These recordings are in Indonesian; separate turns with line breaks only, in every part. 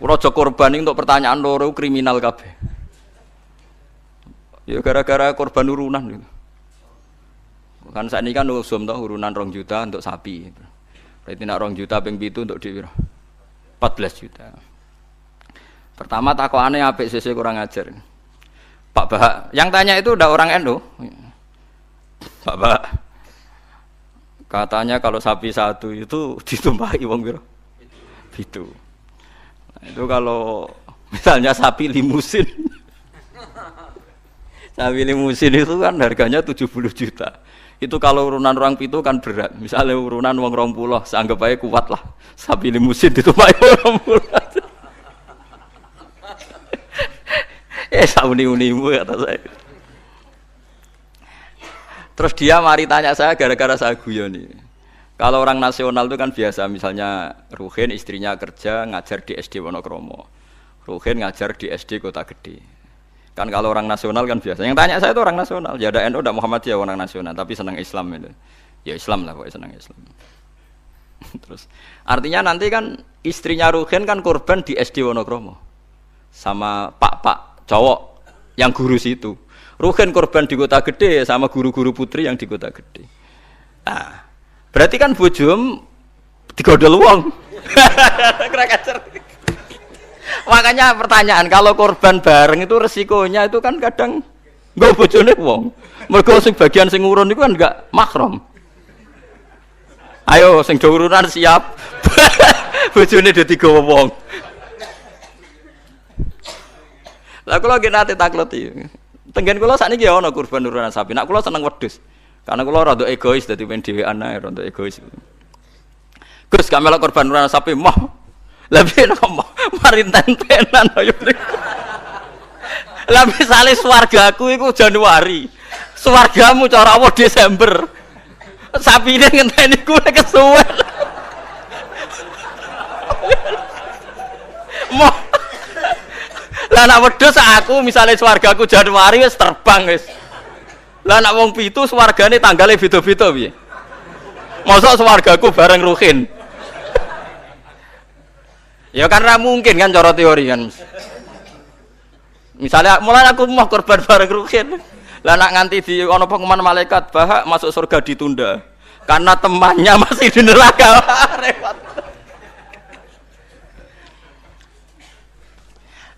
Kula aja korban untuk pertanyaan loro kriminal kabeh. Ya gara-gara korban urunan gitu. Kan saat ini kan usum toh urunan 2 juta untuk sapi. Berarti nak 2 juta ping 7 untuk dhewe 14 juta. Pertama takokane apik sese kurang ajar. Pak Bahak, yang tanya itu udah orang NU. Pak Bahak. Katanya kalau sapi satu itu ditumpahi wong piro? 7. Nah, itu kalau misalnya sapi limusin. Sapi limusin itu kan harganya 70 juta. Itu kalau urunan orang pitu kan berat. Misalnya urunan wong 20, seanggap aja kuat lah. Sapi limusin ditumpahi wong 20. Sauni-unimu kata saya. Terus dia mari tanya saya gara-gara saya guyon nih. Kalau orang nasional itu kan biasa, misalnya Ruhin istrinya kerja ngajar di SD Wonokromo. Ruhin ngajar di SD Kota Gede. Kan kalau orang nasional kan biasa. Yang tanya saya itu orang nasional. Ya ada NU, ada Muhammadiyah orang nasional, tapi senang Islam itu. Ya Islam lah, pokoknya senang Islam. Terus artinya nanti kan istrinya Ruhin kan korban di SD Wonokromo sama pak cowok yang guru situ. Ruhin korban di Kota Gede sama guru-guru putri yang di Kota Gede. Nah, berarti kan bojom digodol wong. Makanya pertanyaan, kalau korban bareng itu resikonya itu kan kadang nggo bojone wong. Mergo sing bagian sing urun iku kan enggak mahram. Ayo sing do urunan siap. Bojone dadi gawa wong. Lah kula nggih nate taklot iki. Tenggen kula sakniki ya ana kurban urunan sapi. Nek kula seneng wedhus. Karena kula rada egois dadi men dhewean ae rada egois. Gus gak melok korban urunan sapi mah. Lah piye nek mari tentenan ayo. Lah misale swargaku iku Januari. Swargamu cara Allah Desember. Sapine ngenteni ku nek kesuwen. Moh. Lah nek wedhus aku misale swargaku Januari wis terbang wis. Lah nek wong pitu swargane tanggale beda-beda piye? Mosok swargaku bareng Ruhin. Ya kan ra mungkin kan cara teori kan. Misalnya mulai aku mau korban bareng Ruhin. Lah nak nganti di ana pengumuman malaikat Bahak masuk surga ditunda karena temannya masih di neraka. Repot.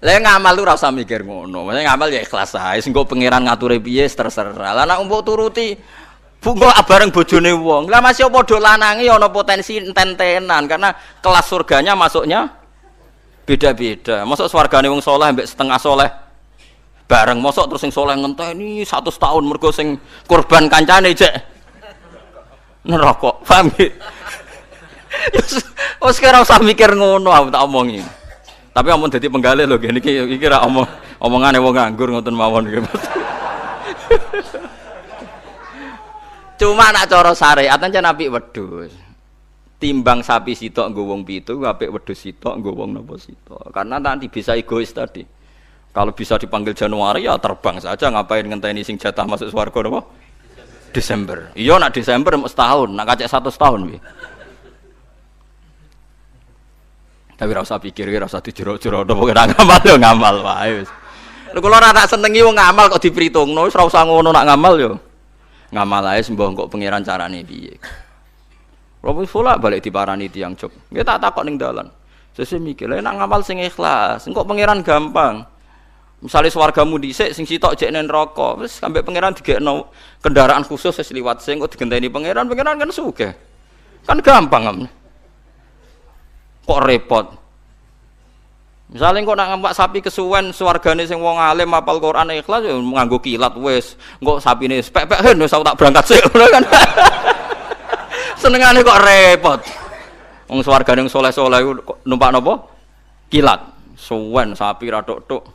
Lah ngamal lu ora usah mikir ngono. Maksudnya ngamal ya ikhlas ae. Sing kok pangeran ngature piye terserah. Lah nek umpuk turuti bungo bareng bojone wong. Lah masih padha lanange ana potensi enten-tenan karena kelas surganya masuknya beda-beda. Mosok swargane wong saleh mbek setengah saleh bareng, mosok terus sing saleh ngenteni 100 tahun mergo sing korban kancane jek neraka. Paham nggih? Wes ora usah mikir ngono aku tak omongi. Tapi amun dadi penggalih lho ngene iki ra omongane wong nganggur ngoten mawon iki. Cuma nak cara syariat ancen apik wedhus. Timbang sapi sitok nggo wong 7 apik wedhus sitok nggo wong napa sitok. Karena nanti bisa egois tadi. Kalau bisa dipanggil Januari ya terbang saja, ngapain ngenteni sing jatah masuk swarga napa? Desember. Iya nak Desember mesti setahun, nak kacek 100 tahun piye. Tapi ora usah pikir, ora usah dijero-jero pokoke ora ngamal yo ngamal wae wis. Lha kula ora tak senengi wong ngamal kok dipritungno, wis ora usah ngono nak ngamal yo. Ngamal ae sembah kok pangeran carane piye. Wis full balik diparani tiyang Jog. Nggih tak takok ning dalan. Sesuk mikir, lha nak ngamal sing ikhlas, engko pangeran gampang. Misale swargamu dhisik sing sitok jek ning neraka, wis sampe pangeran digekno kendaraan khusus wis liwat sing kok digenteni pangeran kan sugih. Kan gampang. Kok repot. Misale kok nak ngempak sapi kesuwen swargane sing wong alim hafal Quran ikhlas ya nganggo kilat wis. Engko sapine pek-pek hen wis tak berangkat sik ngono kan. Senengane kok repot. Wong swargane saleh-saleh iku numpak napa? Kilat. Suwen sapi ra tok-tok.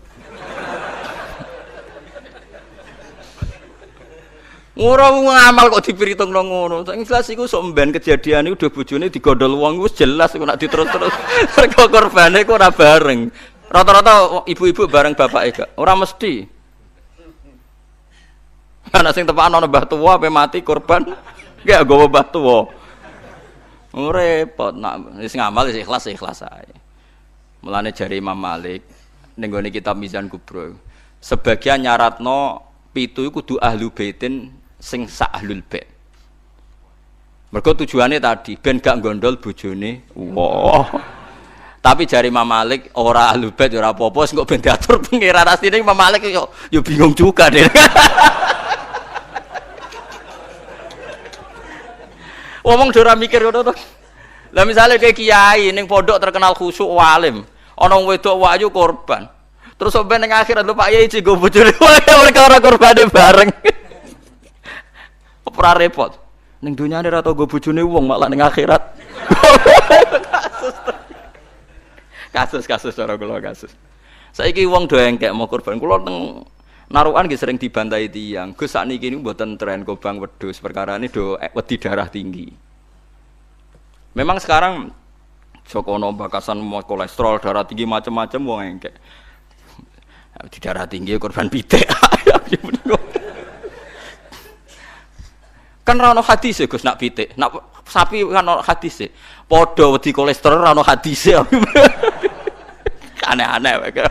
Ora ngamal kok dipiritungno ngono. Sing jelas iku sok mben kejadian iku udah bojone digodol wong wis jelas iku nek diterus-terus. Mergo korbane kok ora bareng. Rata-rata ibu-ibu bareng bapake gak. Ora mesti. Ana sing tepakan ana mbah tuwa ape mati korban gak nggawa mbah tuwa. Repot nak wis ngamal wis ikhlas ae. Mulane jari Imam Malik ning gone kitab Mizan Kubra. Sebagian nyaratno pitu iku kudu ahlu baitin sing sak ahlul bait. Mergo tujuane tadi ben gak gondol bojone. Wah. Tapi jari Imam Malik ora ahlu bait ora apa-apa sing kok ben diatur pengiran asline Imam Malik yo bingung juga deh. Ngomong ora mikir ngono to. Lah misale kayak kiai ning pondok terkenal khusyuk alim, ana wedok wayu korban. Terus sampe ning akhirat lho Pak Yai cigo bojone perkara korbane bareng. Ora repot. Ning dunyane ora tau go bojone wong malah ning akhirat. Kasus cara kula kasus. Saiki wong do engkek mau korban. Kula teng narukan nggih sering dibantai tiyang. Gus sakniki niku mboten tren kobang wedhus, perkarane do wedi darah tinggi. Memang sekarang Jokono bakasan mau kolesterol, darah tinggi macam-macam wong engkek. Di darah tinggi korban pitik. Kan ra ono hadis e Gus nak pitik, nak sapi kan ono hadis e. Padha wedi kolesterol ra ono hadis e. Aneh-aneh wae.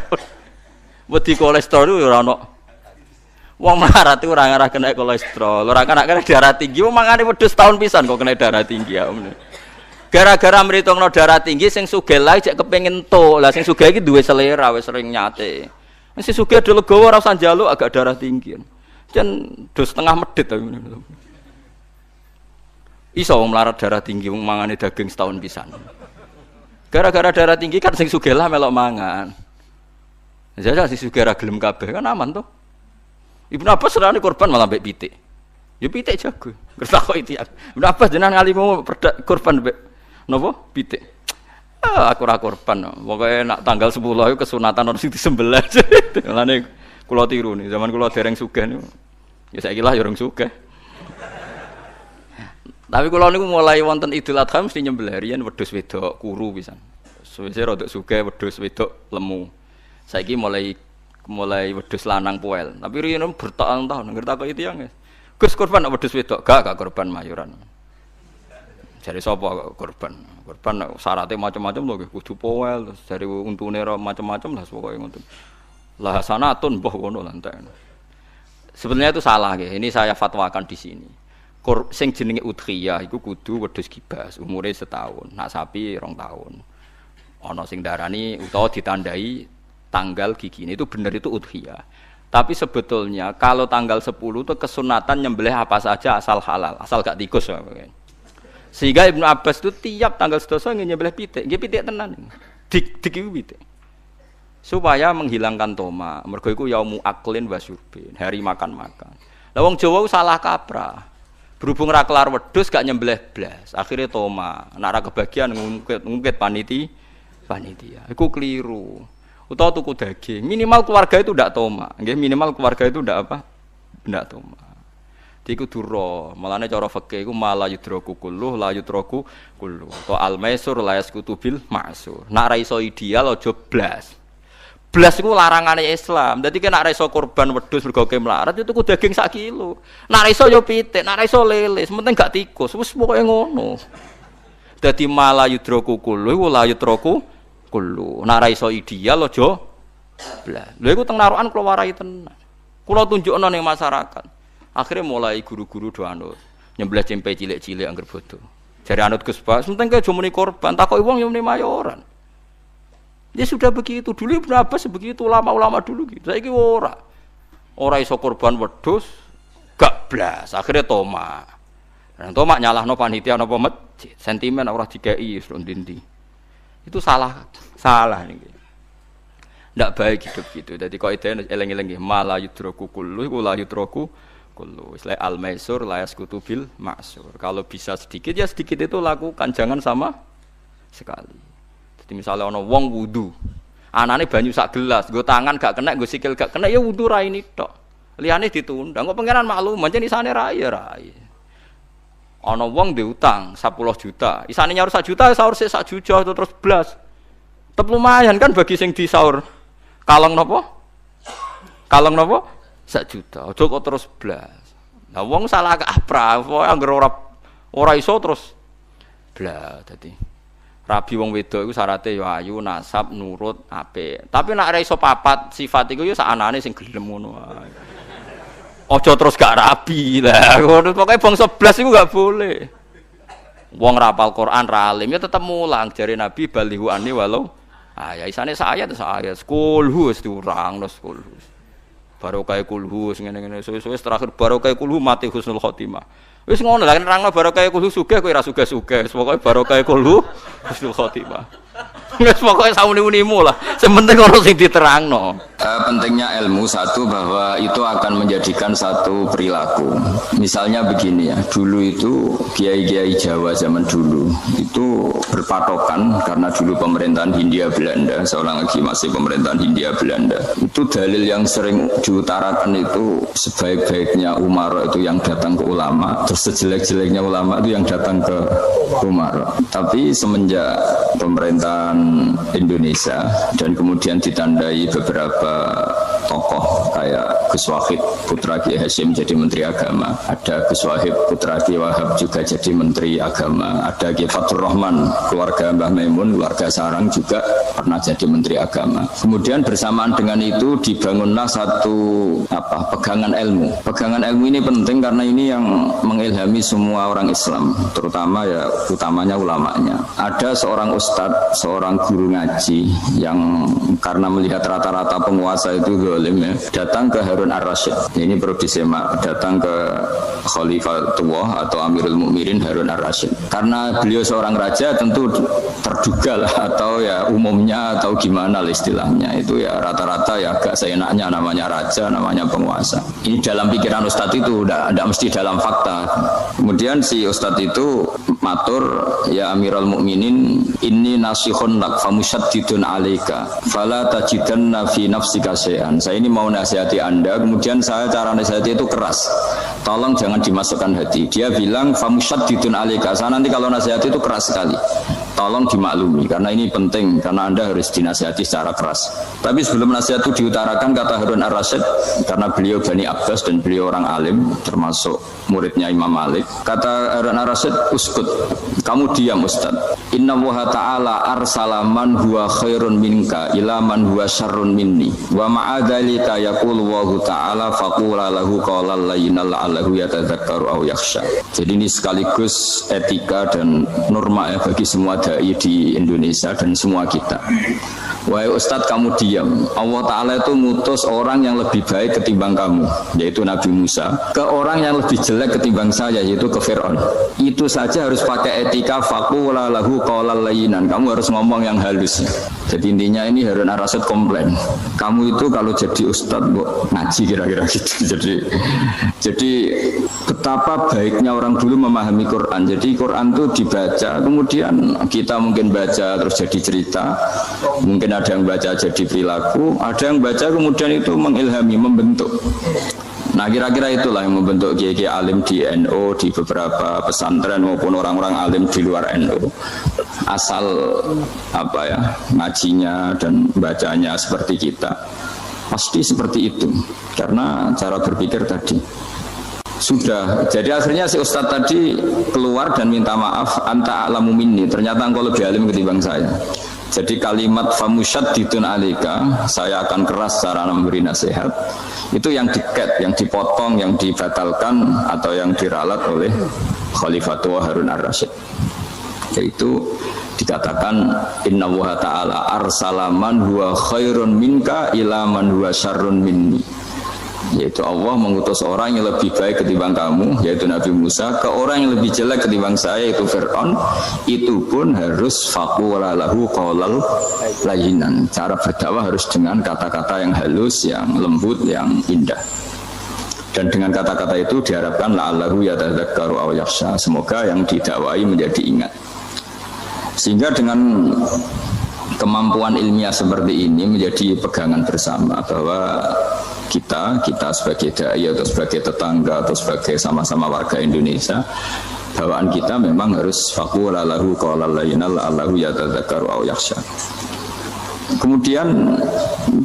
Wedi kolesterol ora ono. Wong melarat ora ngarah kena kolesterol, ora kena darah tinggi, wong mangane wedhus tahun pisan kok kena darah tinggi ya. Gara-gara mritungno darah tinggi sing sugih lae cek kepengin entuk. Lah sing sugih iki duwe selera wis sering nyate. Sing sugih do legowo ora usah njaluk agak darah tinggi. Jan do setengah medhit to. Iso melarat darah tinggi wong mangane daging setahun pisan. Gara-gara darah tinggi kan sing sugih lah melok mangan. Jajal sing sugih ra gelem kabeh kan aman to. Ibnu Abbas serane korban malah mbek pitik. Ya pitik jago. Ngertakok iki. Ibnu Abbas jenengan ngalimu korban mbek napa? Pitik. Aku ora korban. Pokoke nak tanggal 10 iku kesunatan ono sing disembelih. Lane kula tiru nih, zaman kula dereng sugih niku. Ya saiki lah ya urung sugih. Tapi kula niku mulai wonten Idul Adha mesti nyembelih riyen wedhus wedok kuru pisan. Suwe-suwe rada sugih wedhus wedok lemu. Saiki mulai wedhus lanang poel. Tapi riyen bertahun-tahun ngertakok itu yang Gus korban wedhus wedok gak korban mayuran. Jare sapa korban? Korban syaratnya macam-macam lho nggih, kudu poel, terus jare untune macam-macam lah pokoke ngoten. Lah sanatun mbah ngono lah entek. Sebenarnya itu salah nggih. Ini saya fatwakan di sini. Sing jenenge udhiyah iku kudu wedhus kibas, umure setahun. Nak sapi 2 tahun. Ana sing darani utawa ditandai tanggal gigine itu benar itu udhiyah. Tapi sebetulnya kalau tanggal 10 itu kesunatan nyembelih apa saja asal halal, asal gak tikus. Sehingga Ibnu Abbas itu tiap tanggal 11 nyembelih pitik, nggih pitik tenan. Dik iku pitik. Supaya menghilangkan toma. Mergo iku yaumu aklin wa syurbin, hari makan-makan. Lah wong Jawa salah kaprah. Berhubung ra kelar wedhus gak nyembelih blas, akhirnya toma. Nek ra kebagian ngungkit panitia. Iku keliru. Utawa tuku daging, minimal keluarga itu ndak toma. Nggih, minimal keluarga itu ndak apa? Ndak toma. Iku duro, malane cara fikih iku mala yudraku kulluh la yudraku kulluh. To al-maisur la yaskutu bil ma'sur. Nek ra iso ideal aja blas. Blas iku larangane Islam. Dadi nek ra iso korban wedhus mergo melarat itu tuku daging 1 kilo. Nek ra iso yo pitik, nek ra iso lele, penting gak tikus. Wis pokoke ngono. Dadi mala yudraku kulluh la yudraku kulluh. Nek ra iso ideal aja blas. Lha iku teng narukan kula warai tenan. Kula tunjukno ning masyarakat. Akhirnya mulai guru-guru do anut nyembelih cempe cilik-cilik angger bodo. Jare anut Gus Pak, penting ke jomuni korban, takoki wong yo muni mayoran. Ya sudah begitu. Dulu Ibnu Abbas begitu, ulama-ulama dulu gitu. Saiki ora. Ora iso korban wedhus gak blas. Akhirnya toma. Nang toma nyalahno panitia napa masjid. Sentimen ora dikeki wis ndi. Itu salah niki. Ndak baik hidup gitu. Dadi kok ide eleng-eleng nggih mala yudraku kullu iku la yudraku kullu. Isla al-maisur la yaskutu bil ma'sur. Kalau bisa sedikit ya sedikit itu lakukan, jangan sama sekali. Jadi misalnya ana wong wudu, anane banyu sak gelas, nggo tangan gak kena, nggo sikil gak kena ya wudu ra ini tok. Liyane ditunda. Kok pangeran maklum, pancen isane ra ya ra. Ana wong diutang 10 juta. Isane nyaur 1 juta, sahur sik 1 juta terus blas. Tetep lumayan kan bagi sing disaur. Kalong napa? 1 juta. Aja kok terus blas. Nah wong salah kaprah, anggere ora iso terus blas dadi Rabi wong wedok iku syaraté ya ayu, nasab, nurut, apik. Tapi nek ora iso papat sifat iku ya sakanane sing gelem ngono wae. Aja terus gak rabi lah. Ngono pokoke bangsa blas iku gak boleh. Wong rapal Quran ra alim ya tetep mulang jare Nabi balihu ani walau ya isane sayat kulhu wis diurang terus kulhu. Barokah kulhu ngene-ngene suwe-suwe terakhir barokah kulhu mati husnul khotimah. Wis ngono lah nerangno barokah kulhu sugih kowe ora sugih-sugih. Pokoke barokah kulhu husnul khotimah. Wis pokoke sauni-unimu lah. Sing penting ono sing diterangno.
Pentingnya ilmu satu bahwa itu akan menjadikan satu perilaku. Misalnya begini ya, dulu itu kiai-kiai Jawa zaman dulu itu berpatokan karena dulu pemerintahan Hindia Belanda, seorang lagi masih pemerintahan Hindia Belanda. Itu dalil yang sering diutarakan itu sebaik-baiknya umara itu yang datang ke ulama, terus sejelek-jeleknya ulama itu yang datang ke umara. Tapi semenjak pemerintahan Indonesia dan kemudian ditandai beberapa tokoh kayak Gus Wahid putra Kiai Hasyim jadi Menteri Agama, ada Gus Wahid putra Kiai Wahab juga jadi Menteri Agama, ada Kiai Fathur Rahman keluarga Mbah Maimun, keluarga Sarang juga pernah jadi Menteri Agama. Kemudian bersamaan dengan itu dibangunlah satu pegangan ilmu. Pegangan ilmu ini penting karena ini yang mengilhami semua orang Islam, terutama ya utamanya ulamanya. Ada seorang ustadz, seorang guru ngaji yang karena melihat rata-rata penguasa itu zalim ya, datang ke Harun Ar-Rasyid. Ini perlu disemak, datang ke Khalifatullah atau Amirul Mukminin Harun Ar-Rasyid. Karena beliau seorang raja tentu terduga lah atau ya umumnya atau gimana lah istilahnya itu ya rata-rata ya agak seenaknya namanya raja, namanya penguasa. Ini dalam pikiran ustadz itu udah mesti dalam fakta. Kemudian si ustadz itu matur, ya Amirul Mukminin inni nasihun lak famusyaddidun alaika fala tajidanna fi nafsika syai'an. Saya ini mau nasihati Anda, kemudian saya cara nasihati itu keras. Tolong jangan dimasukkan hati. Dia bilang famusyaddidun alaika. Saya nanti kalau nasihati itu keras sekali. Tolong dimaklumi karena ini penting karena Anda harus dinasihati secara keras. Tapi sebelum nasihat itu diutarakan kata Harun Ar-Rasyid karena beliau Bani Abbas dan beliau orang alim termasuk muridnya Imam Malik. Kata Harun Ar-Rasyid, uskut, kamu diam Ustaz. Inna Allaha ta'ala arsala man huwa khairun minka ila man huwa syarrun minni wa ma'adhalika yaqulu Allahu ta'ala faqula lahu qawlan layyinan la'allahu yatadzakkaru aw yakhsha. Jadi ini sekaligus etika dan norma ya bagi semua dai di Indonesia dan semua kita. Wahai Ustadz kamu diam. Allah Ta'ala itu ngutus orang yang lebih baik ketimbang kamu, yaitu Nabi Musa, ke orang yang lebih jelek ketimbang saya, yaitu ke Fir'aun. Itu saja harus pakai etika faqula lahu qawlan layyinan. Kamu harus ngomong yang halus. Jadi intinya ini Harun Ar-Rasyid komplain. Kamu itu kalau jadi Ustadz ngaji kira-kira gitu. Jadi betapa baiknya orang dulu memahami Quran. Jadi Quran itu dibaca, kemudian kita mungkin baca terus jadi cerita, mungkin ada yang baca jadi perilaku, ada yang baca kemudian itu mengilhami, membentuk. Nah kira-kira itulah yang membentuk kiai-kiai alim di NU, di beberapa pesantren maupun orang-orang alim di luar NU. Asal ngajinya dan bacanya seperti kita, pasti seperti itu. Karena cara berpikir tadi sudah. Jadi akhirnya si Ustadz tadi keluar dan minta maaf, anta a'lamu minni, ternyata engkau lebih alim ketimbang saya. Jadi kalimat famusyaddidun alika, saya akan keras cara memberi nasihat, itu yang diket, yang dipotong, yang dibatalkan atau yang diralat oleh Khalifatullah Harun Ar-Rasyid. Yaitu dikatakan inna Allaha ta'ala arsala man huwa khairun minka ila man huwa syarrun minni. Yaitu Allah mengutus orang yang lebih baik ketimbang kamu, yaitu Nabi Musa, ke orang yang lebih jelek ketimbang saya, yaitu Fir'aun. Itu pun harus faqula lahu qawlan layyinan. Cara berdakwah harus dengan kata-kata yang halus, yang lembut, yang indah. Dan dengan kata-kata itu diharapkan la'allahu yatadzakkaru aw yakhsha. Semoga yang didakwai menjadi ingat. Sehingga dengan kemampuan ilmiah seperti ini menjadi pegangan bersama bahwa kita sebagai dai atau sebagai tetangga atau sebagai sama-sama warga Indonesia, bawaan kita memang harus faqula lahu qawlan layyinan la'allahu yatadzakkaru aw yakhsha. Kemudian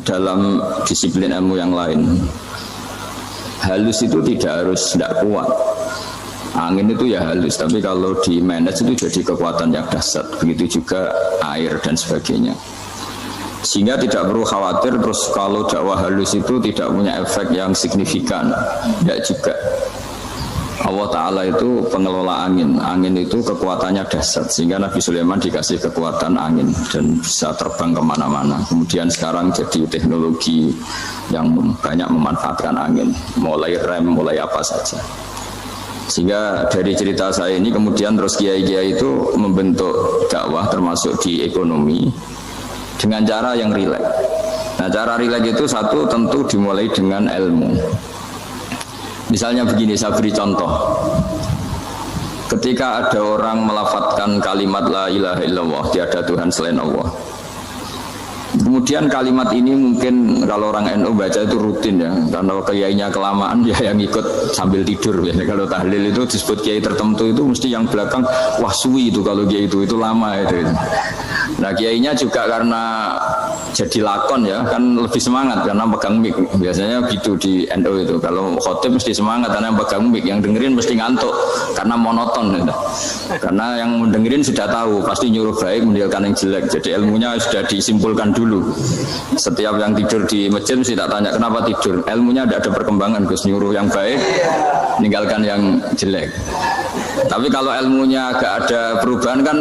dalam disiplin ilmu yang lain, halus itu tidak harus tidak kuat. Angin itu ya halus, tapi kalau di manage itu jadi kekuatan yang dahsyat. Begitu juga air dan sebagainya. Sehingga tidak perlu khawatir terus kalau dakwah halus itu tidak punya efek yang signifikan. Tidak juga. Allah Ta'ala itu pengelola angin. Angin itu kekuatannya dahsyat. Sehingga Nabi Sulaiman dikasih kekuatan angin dan bisa terbang kemana-mana. Kemudian sekarang jadi teknologi yang banyak memanfaatkan angin. Mulai rem, mulai apa saja. Sehingga dari cerita saya ini kemudian terus kiai-kiai itu membentuk dakwah termasuk di ekonomi dengan cara yang rileks. Nah, cara rileks itu satu tentu dimulai dengan ilmu. Misalnya begini, saya beri contoh. Ketika ada orang melafadzkan kalimat la ilaha illallah, tiada Tuhan selain Allah. Kemudian kalimat ini mungkin kalau orang NU baca itu rutin ya, karena kiainya kelamaan ya yang ikut sambil tidur ya. Kalau tahlil itu disebut kiai tertentu itu mesti yang belakang wah suwi itu kalau kiai itu lama itu. Nah kiainya juga karena jadi lakon ya kan lebih semangat karena pegang mic. Biasanya gitu di NU itu. Kalau khotib mesti semangat karena pegang mic, yang dengerin mesti ngantuk karena monoton gitu. Karena yang dengerin sudah tahu pasti nyuruh baik meninggalkan yang jelek. Jadi ilmunya sudah disimpulkan dulu. Setiap yang tidur di masjid mesti tak tanya kenapa tidur. Ilmunya tidak ada perkembangan, Gus, nyuruh yang baik, meninggalkan yang jelek. Tapi kalau ilmunya agak ada perubahan kan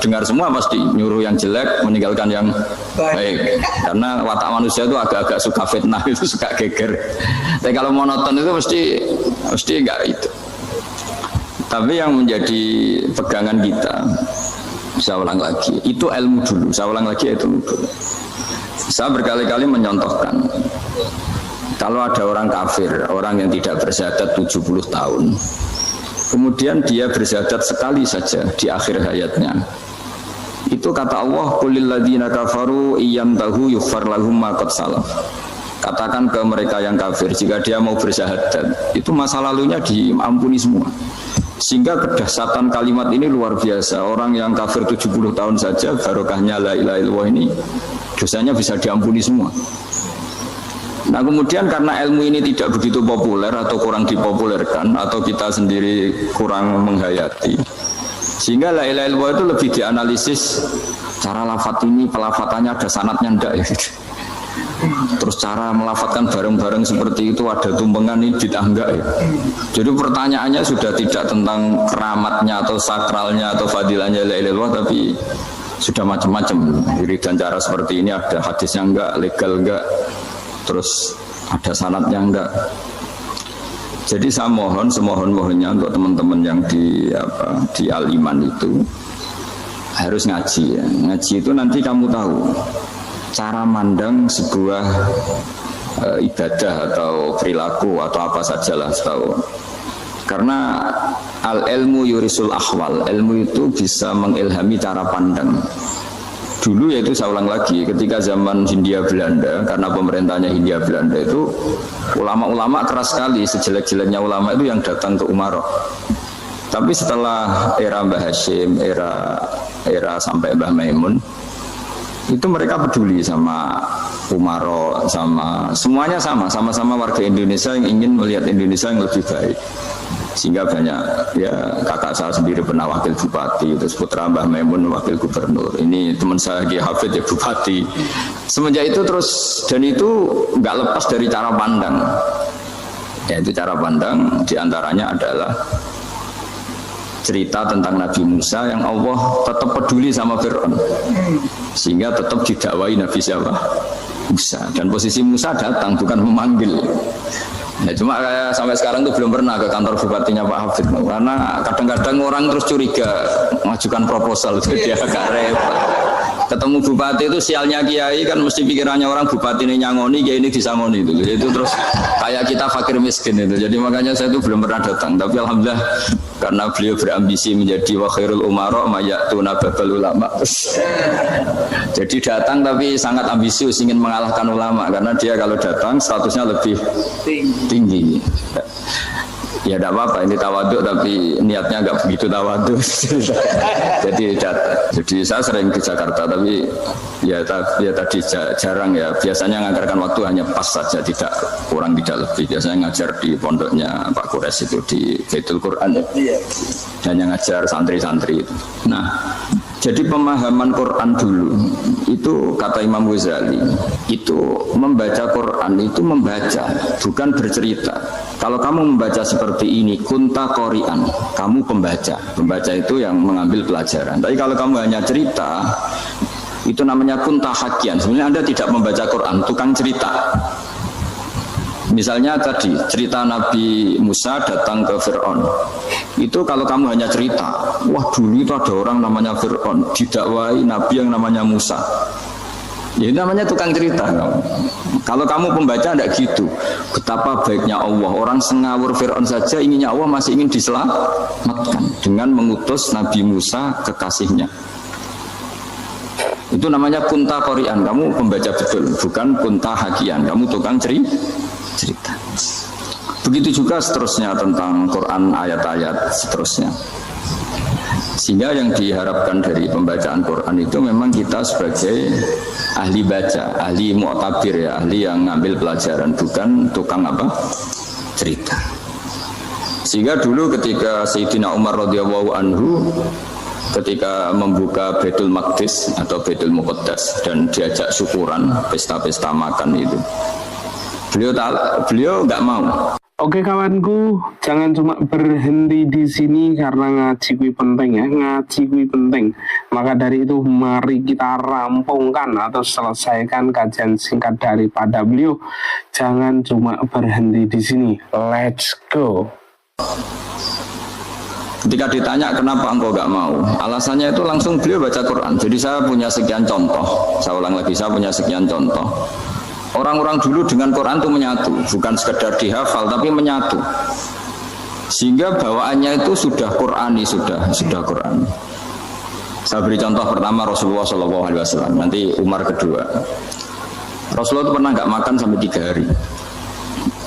dengar semua pasti nyuruh yang jelek, meninggalkan yang baik. Karena watak manusia itu agak-agak suka fitnah, itu suka geger. Tapi kalau monoton itu mesti enggak itu. Tapi yang menjadi pegangan kita, saya ulang lagi, itu ilmu dulu. Saya ulang lagi itu dulu. Saya berkali-kali menyontohkan kalau ada orang kafir, orang yang tidak bersyahadat 70 tahun, kemudian dia bersyahadat sekali saja di akhir hayatnya, itu kata Allah, qulil ladzina kafaru iyyantahu yughfar lahum ma qad salaf. Katakan ke mereka yang kafir, jika dia mau bersyahadat, itu masa lalunya diampuni semua. Sehingga kedahsyatan kalimat ini luar biasa. Orang yang kafir 70 tahun saja barokahnya la ilaha illallah ini dosanya bisa diampuni semua. Nah kemudian karena ilmu ini tidak begitu populer atau kurang dipopulerkan atau kita sendiri kurang menghayati, sehingga la ilaha illallah itu lebih dianalisis cara lafadz ini, pelafatannya ada sanadnya enggak ya gitu. Terus cara melafatkan bareng-bareng seperti itu ada tumpengan ini bid'ah enggak ya. Jadi pertanyaannya sudah tidak tentang keramatnya atau sakralnya atau fadilahnya la ilaha illallah, tapi sudah macam-macam. Jadi dan cara seperti ini ada hadisnya enggak, legal enggak, terus ada sanadnya enggak. Jadi saya mohon semohon-mohonnya untuk teman-teman yang di Al-Iman itu harus ngaji ya. Ngaji itu nanti kamu tahu cara mandang sebuah ibadah atau perilaku atau apa sajalah tahu. Karena al-ilmu yurisul ahwal, ilmu itu bisa mengilhami cara pandang. Dulu yaitu saya ulang lagi, ketika zaman Hindia Belanda, karena pemerintahnya Hindia Belanda itu ulama-ulama keras sekali, sejelek-jeleknya ulama itu yang datang ke Umaro. Tapi setelah era Mbah Hashim, era sampai Mbah Maimun, itu mereka peduli sama Umaro, sama semuanya sama-sama warga Indonesia yang ingin melihat Indonesia yang lebih baik. Sehingga banyak ya, kakak saya sendiri pernah wakil bupati, terus putra Mbah Maimun wakil gubernur, ini teman saya Ki Hafid ya bupati. Semenjak itu terus, dan itu nggak lepas dari cara pandang. Yaitu cara pandang diantaranya adalah cerita tentang Nabi Musa yang Allah tetap peduli sama Fir'aun, sehingga tetap didakwai Nabi siapa? Musa. Dan posisi Musa datang bukan memanggil. Ya, cuma kayak sampai sekarang tuh belum pernah ke kantor bupatinya Pak Hafid, karena kadang-kadang orang terus curiga mengajukan proposal, jadi agak repot. Ketemu bupati itu sialnya kiai kan mesti pikirannya orang bupati ini nyangoni, kiai ini disangoni itu terus kayak kita fakir miskin itu. Jadi makanya saya itu belum pernah datang, tapi alhamdulillah karena beliau berambisi menjadi wa khairul umara mayatuna babal ulama. Jadi datang tapi sangat ambisius ingin mengalahkan ulama, karena dia kalau datang statusnya lebih tinggi. Ya tidak apa-apa, ini tawaduk tapi niatnya nggak begitu tawaduk. jadi saya sering di Jakarta tapi ya tadi jarang ya. Biasanya nganggarkan waktu hanya pas saja, tidak kurang tidak lebih. Biasanya ngajar di pondoknya Pak Kures itu di Baitul Quran ya. Hanya ngajar santri-santri itu. Nah, jadi pemahaman Quran dulu itu kata Imam Ghazali itu membaca Quran itu membaca bukan bercerita. Kalau kamu membaca seperti ini kunta qori'an, kamu pembaca. Pembaca itu yang mengambil pelajaran. Tapi kalau kamu hanya cerita itu namanya kunta hakian. Sebenarnya Anda tidak membaca Quran, tukang cerita. Misalnya tadi cerita Nabi Musa datang ke Fir'aun. Itu kalau kamu hanya cerita, wah dulu itu ada orang namanya Fir'aun didakwai Nabi yang namanya Musa. Ya namanya tukang cerita. Kalau kamu pembaca tidak gitu. Betapa baiknya Allah. Orang sengawur Fir'aun saja inginnya Allah masih ingin diselamatkan dengan mengutus Nabi Musa kekasihnya. Itu namanya kunta qori'an. Kamu pembaca betul, bukan kunta hakian. Kamu tukang cerita. Begitu juga seterusnya tentang Quran ayat-ayat seterusnya. Sehingga yang diharapkan dari pembacaan Quran itu memang kita sebagai ahli baca, ahli mu'tabir ya, ahli yang ngambil pelajaran, bukan tukang cerita. Sehingga dulu ketika Sayyidina Umar radhiyallahu anhu ketika membuka Baitul Maqdis atau Baitul Muqaddas dan diajak syukuran, pesta-pesta makan itu. Beliau nggak mau.
Oke kawanku, jangan cuma berhenti di sini karena ngaji kui penting ya, ngaji kui penting. Maka dari itu mari kita rampungkan atau selesaikan kajian singkat daripada beliau. Jangan cuma berhenti di sini. Let's go.
Ketika ditanya kenapa engkau nggak mau, alasannya itu langsung beliau baca Quran. Jadi saya punya sekian contoh. Saya ulang lagi, saya punya sekian contoh. Orang-orang dulu dengan Quran itu menyatu, bukan sekedar dihafal tapi menyatu. Sehingga bawaannya itu sudah Qurani, sudah Quran. Saya beri contoh pertama Rasulullah SAW, nanti Umar kedua. Rasulullah itu pernah nggak makan sampai 3 hari.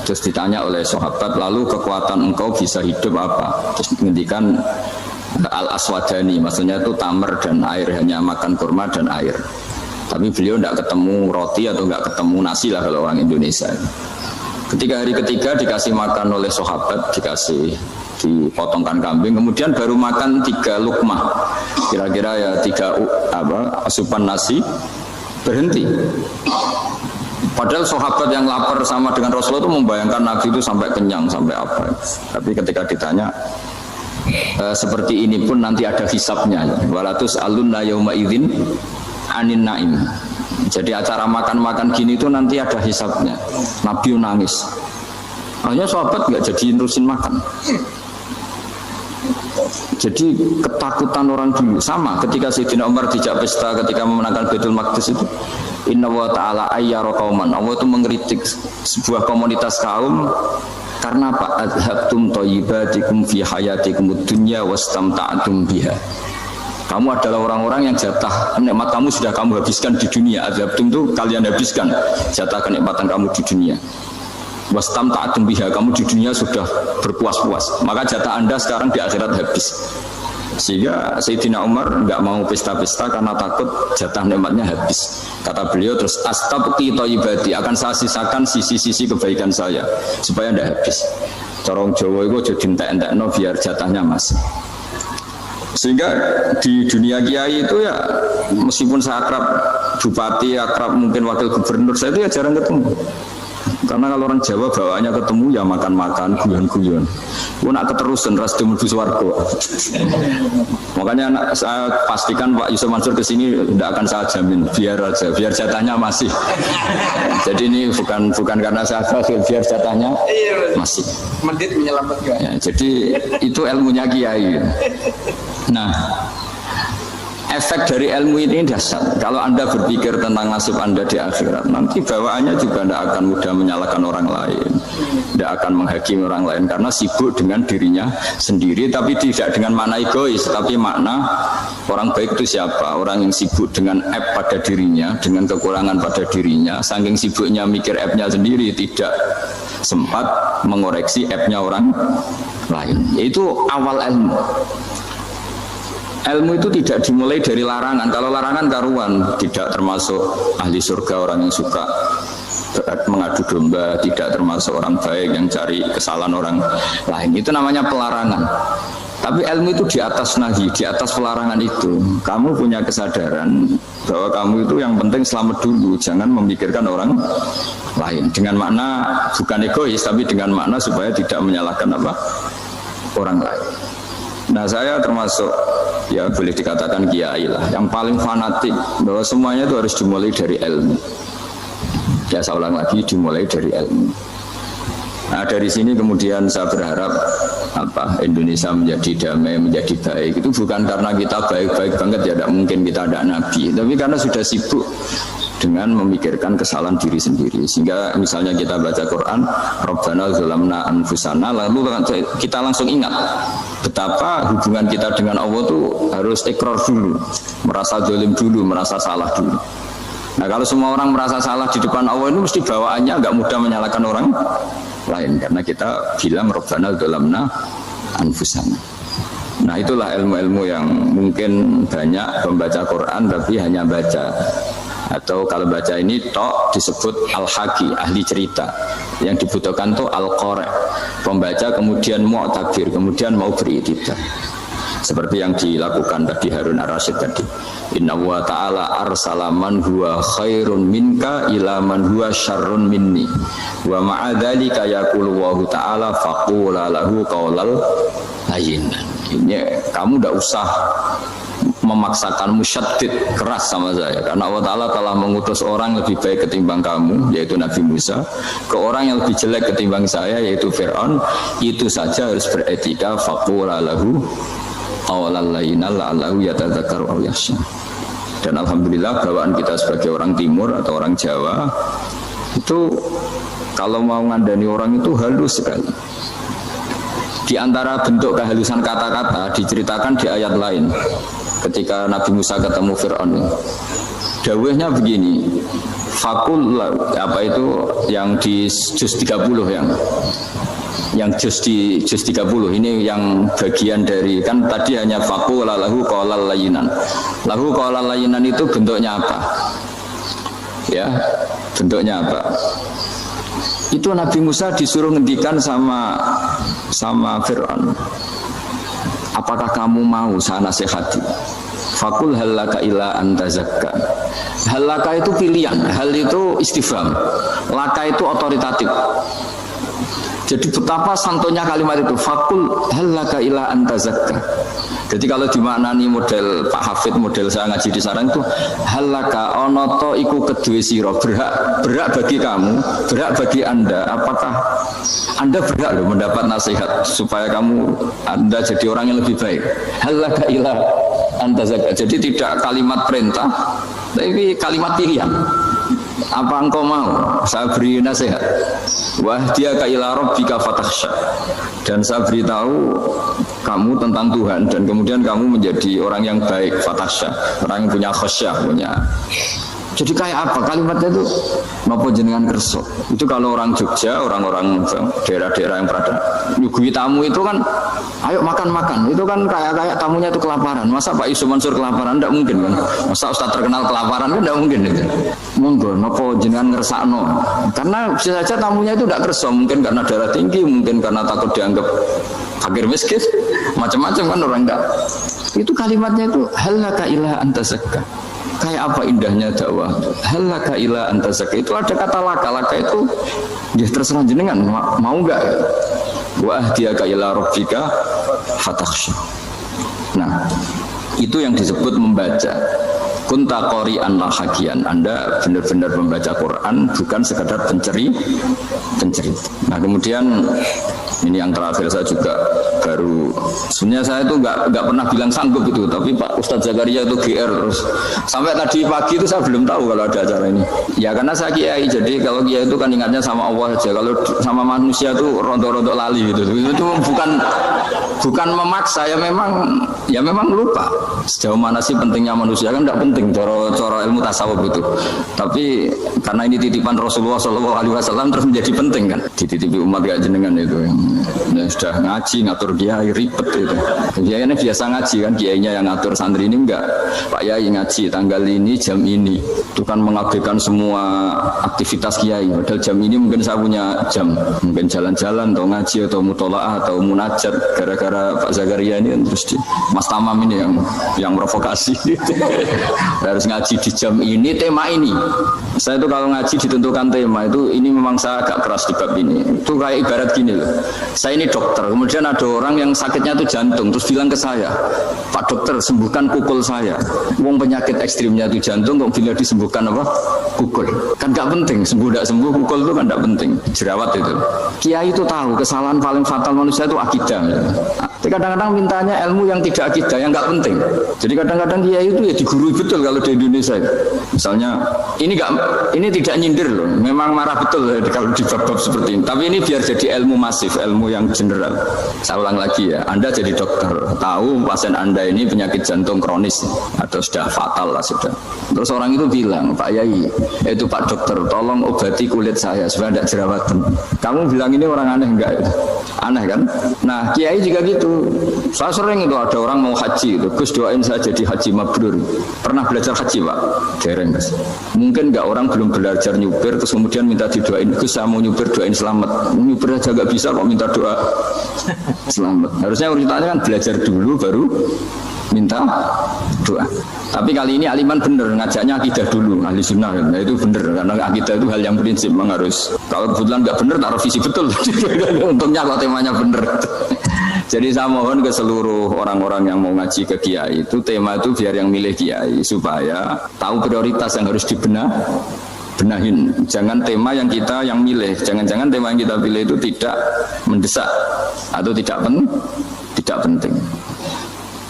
Terus ditanya oleh sahabat, lalu kekuatan engkau bisa hidup apa? Terus menghentikan al-aswadani, maksudnya itu tamar dan air, hanya makan kurma dan air. Tapi beliau tidak ketemu roti atau nggak ketemu nasi lah kalau orang Indonesia. Ketika hari ketiga dikasih makan oleh sahabat, dipotongkan kambing, kemudian baru makan 3 lukmah, kira-kira ya 3 asupan nasi, berhenti. Padahal sahabat yang lapar sama dengan Rasulullah itu membayangkan Nabi itu sampai kenyang, sampai apa. Tapi ketika ditanya, seperti ini pun nanti ada hisabnya. Walatus alunna yauma idzin anin naim. Jadi acara makan-makan gini itu nanti ada hisabnya. Nabi nangis. Hanya sahabat nggak jadi nerusin makan. Jadi ketakutan orang dulu sama ketika Sayyidina Umar dijak pesta ketika memenangkan Baitul Maqdis itu. Inna wa ta'ala ayyara qauman. Allah itu mengkritik sebuah komunitas kaum karena apa? Adhabtum thayyibatikum fi hayatikum dunya wastamta'tum biha. Kamu adalah orang-orang yang jatah nikmat kamu sudah kamu habiskan di dunia. Adhabtum itu kalian habiskan jatah kenikmatan kamu di dunia. Wastamta'tum biha, kamu di dunia sudah berpuas-puas. Maka jatah Anda sekarang di akhirat habis. Sehingga Sayyidina Umar enggak mau pesta-pesta karena takut jatah nikmatnya habis. Kata beliau terus astabqi thayyibati, akan saya sisakan sisi-sisi kebaikan saya supaya enggak habis. Corong Jawa itu aja dientek-entekno biar jatahnya masih. Sehingga di dunia kiai itu ya meskipun saya akrab bupati, akrab mungkin wakil gubernur, saya itu ya jarang ketemu. Karena kalau orang Jawa bawaannya ketemu ya makan-makan, guyon-guyon. Aku nak keterusan ras mlebu swarga. Makanya saya pastikan Pak Yusuf Mansur ke sini tidak akan saya jamin, biar aja, biar jatahnya masih. Jadi ini bukan karena saya fasil, biar jatahnya masih.
Medit menyelamatkan.
Ya, jadi itu ilmunya kiai. Nah, efek dari ilmu ini dahsyat. Kalau Anda berpikir tentang nasib Anda di akhirat, nanti bawaannya juga tidak akan mudah menyalahkan orang lain, tidak akan menghakimi orang lain, karena sibuk dengan dirinya sendiri, tapi tidak dengan makna egois, tapi makna orang baik itu siapa? Orang yang sibuk dengan aib pada dirinya, dengan kekurangan pada dirinya, saking sibuknya mikir aibnya sendiri, tidak sempat mengoreksi aibnya orang lain. Itu awal ilmu. Ilmu itu tidak dimulai dari larangan. Kalau larangan karuan, tidak termasuk ahli surga orang yang suka mengadu domba, tidak termasuk orang baik yang cari kesalahan orang lain. Itu namanya pelarangan. Tapi ilmu itu di atas nahi, di atas pelarangan itu. Kamu punya kesadaran bahwa kamu itu yang penting selamat dulu, jangan memikirkan orang lain. Dengan makna bukan egois, tapi dengan makna supaya tidak menyalahkan orang lain. Nah, saya termasuk, ya boleh dikatakan kiai lah, yang paling fanatik bahwa semuanya itu harus dimulai dari ilmu. Ya, saya ulang lagi, dimulai dari ilmu. Nah, dari sini kemudian saya berharap Indonesia menjadi damai, menjadi baik. Itu bukan karena kita baik-baik banget, ya tidak mungkin kita ada nabi, tapi karena sudah sibuk dengan memikirkan kesalahan diri sendiri. Sehingga misalnya kita baca Quran, Rabbana zalamna anfusana, lalu kita langsung ingat betapa hubungan kita dengan Allah itu harus ikrar dulu, merasa zalim dulu, merasa salah dulu. Nah, kalau semua orang merasa salah di depan Allah, itu mesti bawaannya agak mudah menyalahkan orang lain, karena kita bilang Rabbana zalamna anfusana. Nah, itulah ilmu-ilmu yang mungkin banyak membaca Quran tapi hanya baca, atau kalau baca ini tok disebut al-haqi, ahli cerita. Yang dibutuhkan tuh al-qari, pembaca kemudian mu'tabir, kemudian mau beriktidal. Seperti yang dilakukan tadi Harun ar-Rasyid tadi. Inna wa ta'ala arsala man huwa khairun minka ila man huwa syarrun minni. Wa ma'adzalika yaqulu wa ta'ala faqula lahu qaulal layyinan. Ini kamu tidak usah memaksakan musyaddid keras sama saya, karena Allah Ta'ala telah mengutus orang lebih baik ketimbang kamu, yaitu Nabi Musa, ke orang yang lebih jelek ketimbang saya, yaitu Fir'aun. Itu saja harus beretika. Faqula lahu qawlan layyinan la'allahu yatadzakkaru aw yakhsha. Dan alhamdulillah bawaan kita sebagai orang timur atau orang Jawa itu kalau mau ngandani orang itu halus sekali. Di antara bentuk kehalusan kata-kata diceritakan di ayat lain. Ketika Nabi Musa ketemu Fir'aun, dawuhnya begini, fakul, apa itu yang di juz 30, yang juz 30 ini yang bagian dari, kan tadi hanya fakul lahu qaulal layyinan. Lahu qaulal layyinan itu bentuknya apa? Ya, bentuknya apa? Itu Nabi Musa disuruh ngendikan sama Fir'aun. Apakah kamu mau saya nasihati? Fakul halaka ila antazakka. Halaka itu pilihan, hal itu istifham, laka itu otoritatif. Jadi betapa santonya kalimat itu, fakul halaka ila antazakka. Jadi kalau dimaknani model Pak Hafid, model saya ngaji di sarang itu, halaka onoto iku kedue sira, berhak bagi kamu, berhak bagi Anda. Apakah Anda berhak loh mendapat nasihat supaya Anda jadi orang yang lebih baik? Halaka ila antazakka. Jadi tidak kalimat perintah, tapi kalimat pilihan. Apa engkau mau saya beri nasihat? Wahdiyaka ila rabbika fatakhsha. Dan saya beritahu kamu tentang Tuhan, dan kemudian kamu menjadi orang yang baik, fatakhsha, orang yang punya khasyah, punya. Jadi kayak apa kalimatnya itu? Napa jenengan kerso? Itu kalau orang Jogja, orang-orang daerah-daerah yang berada nyugui tamu itu kan, ayo makan-makan. Itu kan kayak tamunya itu kelaparan. Masa Pak Yusuf Mansur kelaparan? Tidak mungkin kan? Masa Ustaz terkenal kelaparan kan? Tidak mungkin itu. Monggo, napa jenengan ngersakno? Karena bisa saja tamunya itu tidak kerso, mungkin karena darah tinggi, mungkin karena takut dianggap fakir miskin, macam-macam kan orang enggak. Itu kalimatnya itu halaka ila antazakka. Kayak apa indahnya dakwah. Halaka ila antazakka, itu ada kata laka itu dia terserah jenengan mau enggak. Wa ahdiyaka ila rabbika fatakhsha. Nah, itu yang disebut membaca. kunta qori'an la hakian. Anda benar-benar membaca Quran, bukan sekadar pencerita. Nah kemudian ini yang terakhir, saya juga baru, sebenarnya saya itu nggak pernah bilang sanggup itu, tapi Pak Ustadz Zakaria itu GR terus sampai tadi pagi itu saya belum tahu kalau ada acara ini. Ya karena saya kiai, jadi kalau kiai itu kan ingatnya sama Allah saja, kalau sama manusia itu rontok-rontok lali gitu. Itu bukan memaksa, ya memang lupa. Sejauh mana sih pentingnya manusia, kan tidak penting coro ilmu tasawuf itu. Tapi karena ini titipan Rasulullah SAW terus menjadi penting kan. Dititipi umat gak jenengan itu. Ya, sudah ngaji ngatur kiai ribet itu. Kiainya biasa ngaji kan, kiainya yang ngatur, santri ini enggak. Pak Yai ngaji tanggal ini jam ini. Itu kan mengabaikan semua aktivitas kiai. Padahal jam ini mungkin saya punya jam, mungkin jalan-jalan atau ngaji atau mutolaah atau munajat. Gara-gara Pak Zakaria ini terus Mas Tamam ini yang provokasi. Harus ngaji di jam ini, tema ini. Saya itu kalau ngaji ditentukan tema itu, ini memang saya agak keras di bab ini. Itu kayak ibarat gini loh. Saya ini dokter, kemudian ada orang yang sakitnya itu jantung, terus bilang ke saya, Pak dokter sembuhkan kukul saya. Wong penyakit ekstrimnya itu jantung, kok bila disembuhkan apa? Kukul. Kan gak penting, sembuh tidak sembuh, kukul itu kan gak penting. Jerawat itu. Kiai itu tahu kesalahan paling fatal manusia itu akidah. Tapi kadang-kadang mintanya ilmu yang tidak akidah, yang gak penting. Jadi kadang-kadang kiai itu ya digurui betul kalau di Indonesia. Misalnya ini tidak nyindir loh, memang marah betul ya, kalau di bab-bab seperti ini. Tapi ini biar jadi ilmu masif, ilmu yang general. Saya ulang lagi ya, Anda jadi dokter, tahu pasien Anda ini penyakit jantung kronis atau sudah fatal lah sudah. Terus orang itu bilang, Pak Yai, itu Pak dokter, tolong obati kulit saya supaya tidak jerawatan. Kamu bilang ini orang aneh enggak ya? Aneh kan? Nah kiai juga gitu. Saya sering itu ada orang mau haji itu, Gus doain saya jadi haji mabrur. Pernah belajar haji Pak? Dereng Gus. Mungkin enggak orang belum belajar nyupir terus kemudian minta didoain, Gus saya mau nyupir doain selamat. Nyupir aja enggak bisa kok minta doa selamat. Harusnya urutannya kan belajar dulu baru minta doa. Tapi kali ini aliman bener ngajaknya akidah dulu, ahli sunnah. Nah itu bener karena akidah itu hal yang prinsip, memang harus. Kalau kebetulan nggak bener taruh visi betul. Untungnya kalau temanya bener. Jadi saya mohon ke seluruh orang-orang yang mau ngaji ke kiai itu, tema itu biar yang milih kiai supaya tahu prioritas yang harus benahin. Jangan tema yang kita yang milih, jangan-jangan tema yang kita pilih itu tidak mendesak atau tidak penting.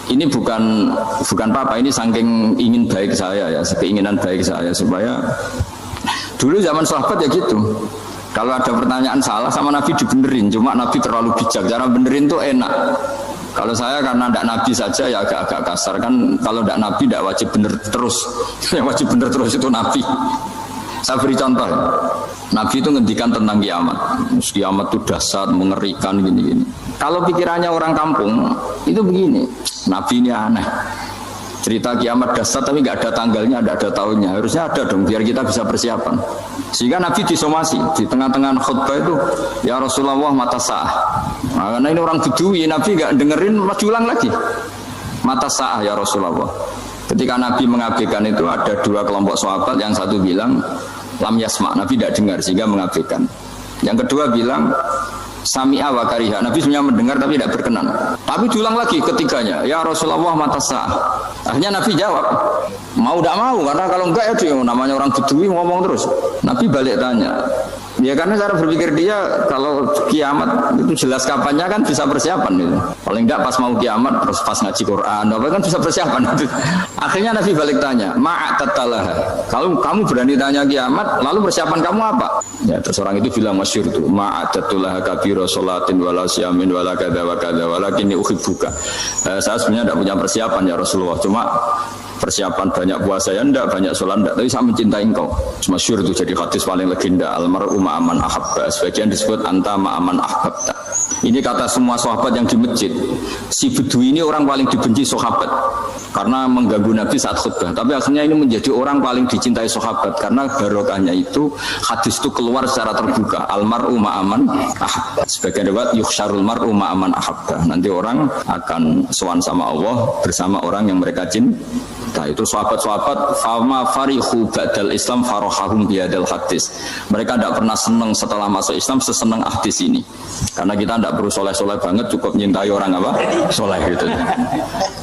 Ini bukan apa-apa, ini saking ingin baik saya ya, keinginan baik saya supaya dulu zaman sahabat ya gitu. Kalau ada pertanyaan salah sama Nabi dibenerin, cuma Nabi terlalu bijak, cara benerin tuh enak. Kalau saya karena tidak Nabi saja ya agak kasar kan, kalau tidak Nabi tidak wajib bener terus. Yang wajib bener terus itu Nabi. Saya beri contoh, Nabi itu ngendikan tentang kiamat. Kiamat itu dahsyat, mengerikan gini-gini. Kalau pikirannya orang kampung itu begini, Nabi ini aneh. Cerita kiamat dahsyat tapi nggak ada tanggalnya, nggak ada tahunnya. Harusnya ada dong biar kita bisa persiapan. Sehingga Nabi disomasi di tengah-tengah khutbah itu, ya Rasulullah mata sa'ah. Nah, karena ini orang Bedui, Nabi nggak dengerin, maju ulang lagi. Mata sa'ah ya Rasulullah. Ketika Nabi mengabaikan itu ada dua kelompok sahabat, yang satu bilang lam yasma, Nabi tidak dengar sehingga mengabaikan. Yang kedua bilang sami'a wa kariha, Nabi sebenarnya mendengar tapi tidak berkenan. Tapi diulang lagi ketiganya, ya Rasulullah mata sa'ah. Akhirnya Nabi jawab, mau tidak mau, karena kalau enggak ya dia namanya orang Bedui ngomong terus. Nabi balik tanya, ya karena cara berpikir dia kalau kiamat itu jelas kapannya kan bisa persiapan gitu. Paling enggak pas mau kiamat terus pas ngaji Quran apa kan bisa persiapan gitu. Akhirnya Nabi balik tanya, ma'atatalah. Kalau kamu berani tanya kiamat, lalu persiapan kamu apa? Ya terus orang itu bilang masyhur itu, ma'atatalah kabira sholatin wala siyamin wala kadza wa kadza walakinni uhibbuka. Saya sebenarnya tidak punya persiapan ya Rasulullah, cuma persiapan banyak puasa ya enggak, banyak sholat enggak, tapi saya mencintai engkau. Masyhur itu jadi hadis paling legenda, almar'u ma'aman ahabba, sebagian disebut anta ma'aman ahbabta. Ini kata semua sahabat yang di masjid. Si Bedui ini orang paling dibenci sahabat karena mengganggu Nabi saat khutbah, tapi akhirnya ini menjadi orang paling dicintai sahabat karena barokahnya itu hadis itu keluar secara terbuka, almar'u ma'aman ahabba. Sebagian riwayat yuhsyarul mar'u ma'aman ahabba, nanti orang akan sowan sama Allah bersama orang yang mereka cintai. Nah itu sahabat-sahabat fama farihu ba'dal Islam farahahum biadal hadis. Mereka tidak pernah senang setelah masuk Islam sesenang hadis ini. Karena kita tidak perlu soleh-soleh banget, cukup nyintai orang apa? Soleh gitu.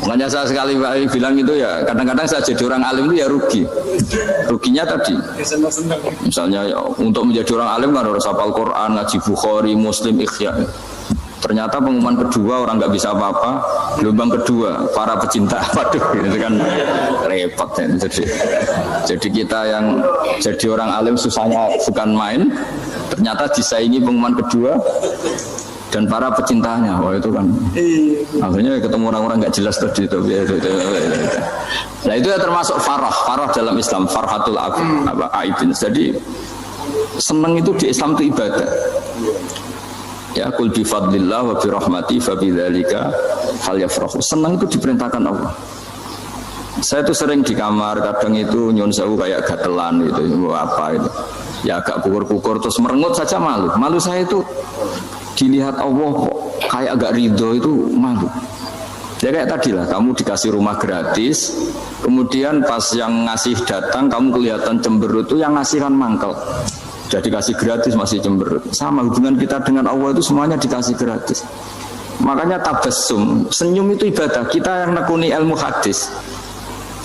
Makanya saya sekali sering bilang itu ya, kadang-kadang saya jadi orang alim itu ya rugi. Ruginya tadi, misalnya ya, untuk menjadi orang alim kan harus hafal Quran, ngaji Bukhari, Muslim, Ikhya. Ternyata pengumuman kedua orang nggak bisa apa-apa, gelombang kedua para pecinta, waduh, itu kan repot ya. Jadi kita yang jadi orang alim susahnya bukan main, ternyata disaingi pengumuman kedua dan para pecintanya, wah itu kan akhirnya ketemu orang-orang nggak jelas tadi itu. Nah itu ya termasuk farah dalam Islam, farhatul aibin. Jadi senang itu di Islam itu ibadah. Ya kul bi fadlillah wa bi rahmati fa bidzalika falyafrahu. Senang itu diperintahkan Allah. Saya tuh sering di kamar, kadang itu nyun sewu kayak gatelan gitu, apa itu. Ya agak kukur-kukur terus merengut saja malu. Malu saya itu dilihat Allah kok kayak agak ridho itu malu. Ya kayak tadi lah, kamu dikasih rumah gratis, kemudian pas yang ngasih datang kamu kelihatan cemberut, itu yang ngasih kan mangkel. Jadi dikasih gratis masih cemberut. Sama hubungan kita dengan Allah itu semuanya dikasih gratis. Makanya tabassum, senyum itu ibadah. Kita yang nekuni ilmu hadis,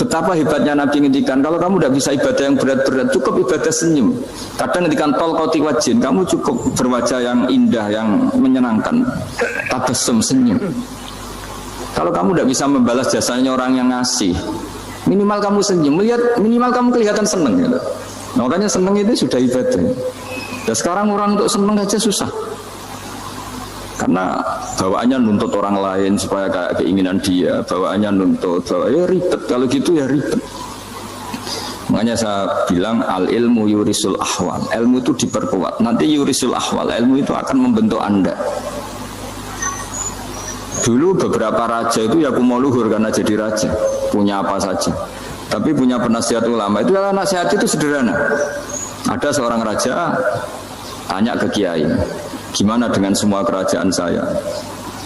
betapa hebatnya Nabi ngendikan, kalau kamu tidak bisa ibadah yang berat-berat, cukup ibadah senyum. Kadang ngendikan tol koti wajin, kamu cukup berwajah yang indah, yang menyenangkan. Tabassum, senyum. Kalau kamu tidak bisa membalas jasanya orang yang ngasih, minimal kamu senyum, melihat minimal kamu kelihatan senang gitu. Nah, makanya senang itu sudah ibadah. Dan sekarang orang untuk senang aja susah. Karena bawaannya nuntut orang lain supaya kayak keinginan dia, bawaannya nuntut, ya ribet. Kalau gitu ya ribet. Makanya saya bilang al ilmu yurisul ahwal. Ilmu itu diperkuat. Nanti yurisul ahwal. Ilmu itu akan membentuk Anda. Dulu beberapa raja itu ya kumo luhur karena jadi raja, punya apa saja. Tapi punya penasihat ulama itu nasihat itu sederhana. Ada seorang raja tanya ke kiai, gimana dengan semua kerajaan saya?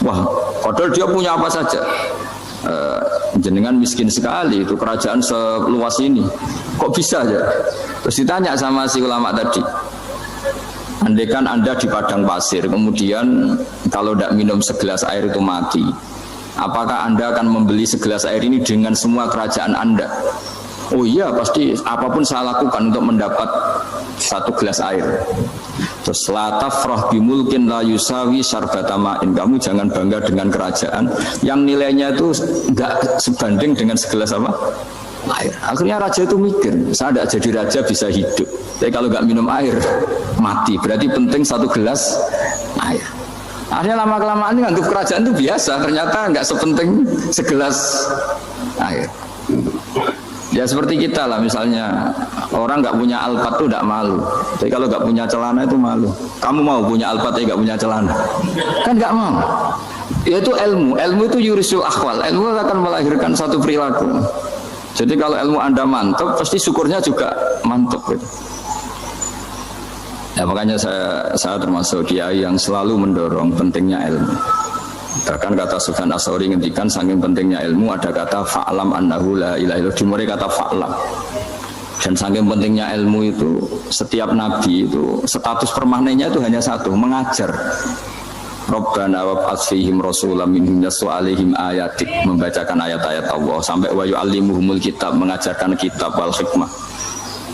Wah, padahal dia punya apa saja. Jenengan miskin sekali, itu kerajaan seluas ini. Kok bisa aja? Terus ditanya sama si ulama tadi. Andaikan Anda di padang pasir, kemudian kalau tidak minum segelas air itu mati, apakah Anda akan membeli segelas air ini dengan semua kerajaan Anda? Oh iya, pasti apapun saya lakukan untuk mendapat satu gelas air. Terus la tafrah bimulkin la yusawi syarbata ma'in. Kamu jangan bangga dengan kerajaan yang nilainya itu enggak sebanding dengan segelas apa? Air. Akhirnya raja itu mikir, saya tidak jadi raja bisa hidup, tapi kalau nggak minum air mati. Berarti penting satu gelas air. Akhirnya lama-kelamaan ini nganggap kerajaan itu biasa, ternyata nggak sepenting segelas air. Ya seperti kita lah, misalnya orang nggak punya alpat tuh tidak malu, tapi kalau nggak punya celana itu malu. Kamu mau punya alpat tapi nggak punya celana? Kan nggak mau. Yaitu ilmu itu yurisul akhwal. Ilmu akan melahirkan satu perilaku. Jadi kalau ilmu Anda mantap, pasti syukurnya juga mantap gitu. Ya makanya saya termasuk kiai yang selalu mendorong pentingnya ilmu. Bahkan kata Sufyan Ats-Tsauri ngendikan saking pentingnya ilmu ada kata fa'lam annahu la ilaha illallah, dimulai kata fa'lam. Dan saking pentingnya ilmu itu setiap nabi itu status permanennya itu hanya satu, mengajar. Rabbana wab'ats fihim rasulam minhum yatlu 'alaihim ayatik, membacakan ayat-ayat Allah, sampai wa yu'allimuhumul kitab, mengajarkan kitab wal hikmah.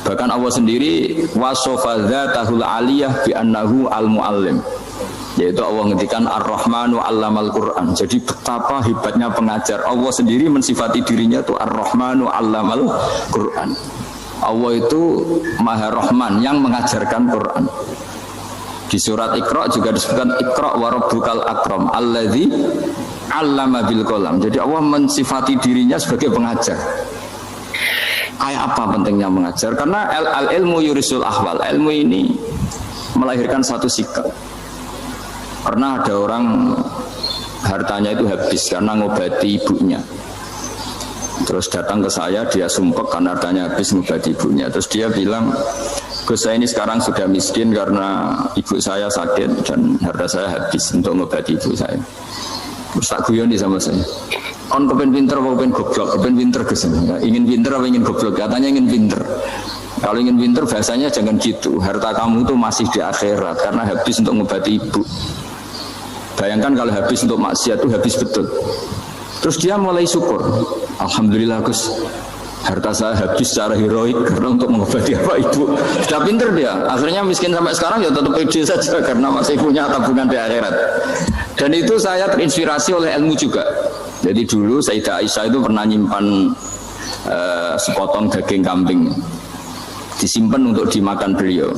Bahkan Allah sendiri wasofa dzatahul 'aliyah bi annahu al-muallim, yaitu Allah ngendikan Ar-Rahmanu 'allamal Qur'an. Jadi betapa hebatnya pengajar. Allah sendiri mensifati dirinya itu Ar-Rahmanu 'allamal Qur'an. Allah itu Maha Rahman yang mengajarkan Quran. Di surat Iqra juga disebutkan Iqra wa rabbukal akram alladzi 'allama bil qalam. Jadi Allah mensifati dirinya sebagai pengajar. Kayak apa pentingnya mengajar? Karena al-ilmu yurisul ahwal. Ilmu ini melahirkan satu sikap. Pernah ada orang hartanya itu habis karena ngobati ibunya. Terus datang ke saya, dia sumpek karena hartanya habis ngobati ibunya. Terus dia bilang, Gus, saya ini sekarang sudah miskin karena ibu saya sakit dan harta saya habis untuk ngobati ibu saya. Terus tak guyoni sama saya, on kepen pinter apa kepen goblok? Kepen pinter Gus, ingin pinter apa ingin goblok? Katanya ingin pinter. Kalau ingin pinter bahasanya jangan gitu, harta kamu itu masih di akhirat karena habis untuk ngobati ibu. Bayangkan kalau habis untuk maksiat itu habis betul. Terus dia mulai syukur, alhamdulillah Gus, harta saya habis secara heroik karena untuk mengobati apa ibu. Sudah pinter dia, akhirnya miskin sampai sekarang ya tetap pede saja karena masih punya tabungan di akhirat. Dan itu saya terinspirasi oleh ilmu juga. Jadi dulu Sayyidah Aisyah itu pernah nyimpan sepotong daging kambing, disimpan untuk dimakan beliau.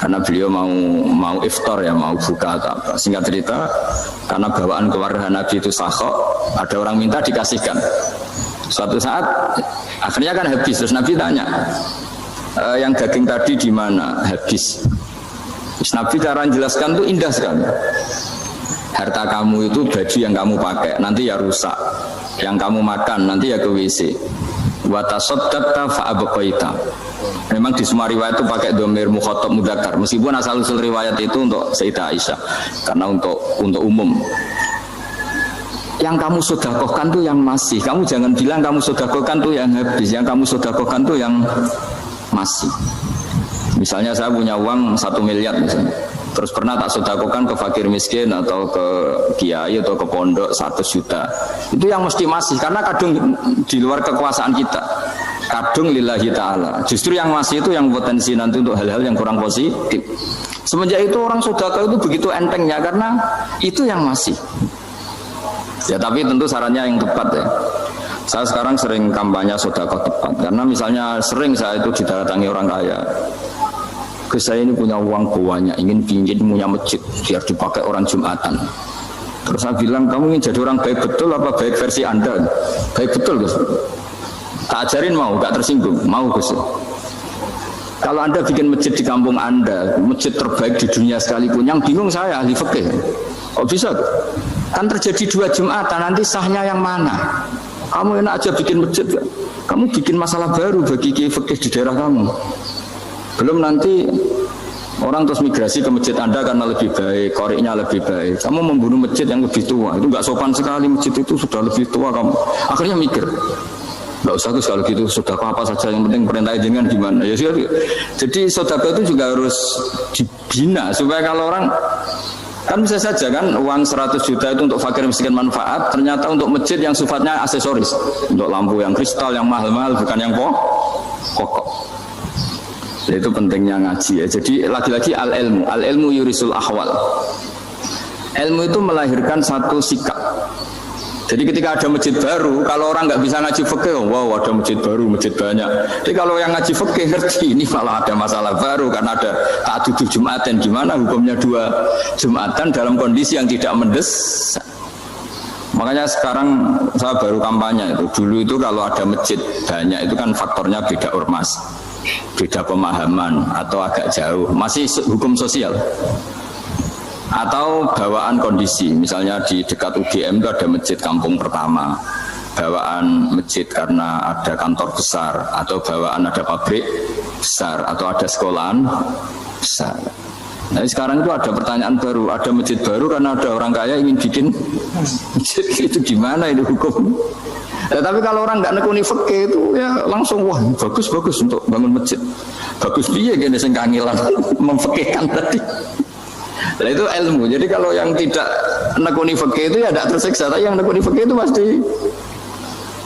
Karena beliau mau iftar ya, mau buka atau apa. Singkat cerita, karena bawaan keluarga Nabi itu sakho, ada orang minta dikasihkan. Suatu saat akhirnya kan habis, terus Nabi tanya, yang daging tadi di mana? Habis. Terus Nabi cara menjelaskan tuh indah sekali. Harta kamu itu baju yang kamu pakai, nanti ya rusak. Yang kamu makan nanti ya ke WC. Wa tasaddaqta fa abqaita. Memang di semua riwayat itu pakai dhamir mukhatab mudzakkar. Meskipun asal-usul riwayat itu untuk Sayyidah Aisyah karena untuk umum. Yang kamu sedekahkan tuh yang masih. Kamu jangan bilang kamu sedekahkan tuh yang habis. Yang kamu sedekahkan tuh yang masih. Misalnya saya punya uang 1 miliar misalnya. Terus pernah tak sedekahkan ke fakir miskin atau ke kiai atau ke pondok 100 juta. Itu yang mesti masih karena kadung di luar kekuasaan kita. Kadung lillahi ta'ala. Justru yang masih itu yang potensi nanti untuk hal-hal yang kurang positif. Semenjak itu orang sedekah itu begitu entengnya karena itu yang masih. Ya tapi tentu sarannya yang tepat ya. Saya sekarang sering kampanye sedekah tepat karena misalnya sering saya itu didatangi orang kaya. Saya ini punya uang banyak, ingin punya masjid biar dipakai orang Jumatan. Terus saya bilang, kamu ingin jadi orang baik betul apa baik versi Anda? Baik betul Gus. Tak ajarin mau, gak tersinggung, mau Gus. Kalau Anda bikin masjid di kampung Anda, masjid terbaik di dunia sekalipun, yang bingung saya ahli fikih. Kok bisa? Kan terjadi 2 Jumatan, nanti sahnya yang mana? Kamu enak aja bikin masjid, kamu bikin masalah baru bagi kiai fikih di daerah kamu. Belum nanti orang terus migrasi ke masjid Anda karena lebih baik, koriknya lebih baik. Kamu membunuh masjid yang lebih tua, itu nggak sopan sekali, masjid itu sudah lebih tua kamu. Akhirnya mikir, nggak usah Gus kalau gitu, sedekah apa saja yang penting perintah jenengan gimana. Ya sih. Jadi sedekah itu juga harus dibina supaya kalau orang kan bisa saja kan uang 100 juta itu untuk fakir miskin manfaat, ternyata untuk masjid yang sifatnya aksesoris, untuk lampu yang kristal yang mahal-mahal bukan yang pokok. Itu pentingnya ngaji ya. Jadi lagi-lagi al-ilmu yurisul ahwal. Ilmu itu melahirkan satu sikap. Jadi ketika ada masjid baru, kalau orang nggak bisa ngaji fikih, wow ada masjid baru, masjid banyak. Jadi kalau yang ngaji fikih ngerti ini malah ada masalah baru karena ada ta'addud Jumatan. Gimana hukumnya 2 Jumatan dalam kondisi yang tidak mendesak. Makanya sekarang saya baru kampanye itu. Dulu itu kalau ada masjid banyak itu kan faktornya beda ormas, beda pemahaman atau agak jauh, masih hukum sosial atau bawaan kondisi. Misalnya di dekat UGM itu ada masjid kampung pertama, bawaan masjid karena ada kantor besar atau bawaan ada pabrik besar atau ada sekolahan besar. Nah sekarang itu ada pertanyaan baru, ada masjid baru karena ada orang kaya ingin bikin masjid, itu gimana itu hukum? Ya, tapi kalau orang nggak nekuni fikih itu ya langsung wah bagus untuk bangun masjid. Bagus dia gini sing kangelan memfikihkan tadi. Nah itu ilmu. Jadi kalau yang tidak nekuni fikih itu ya tidak tersiksa, tapi yang nekuni fikih itu pasti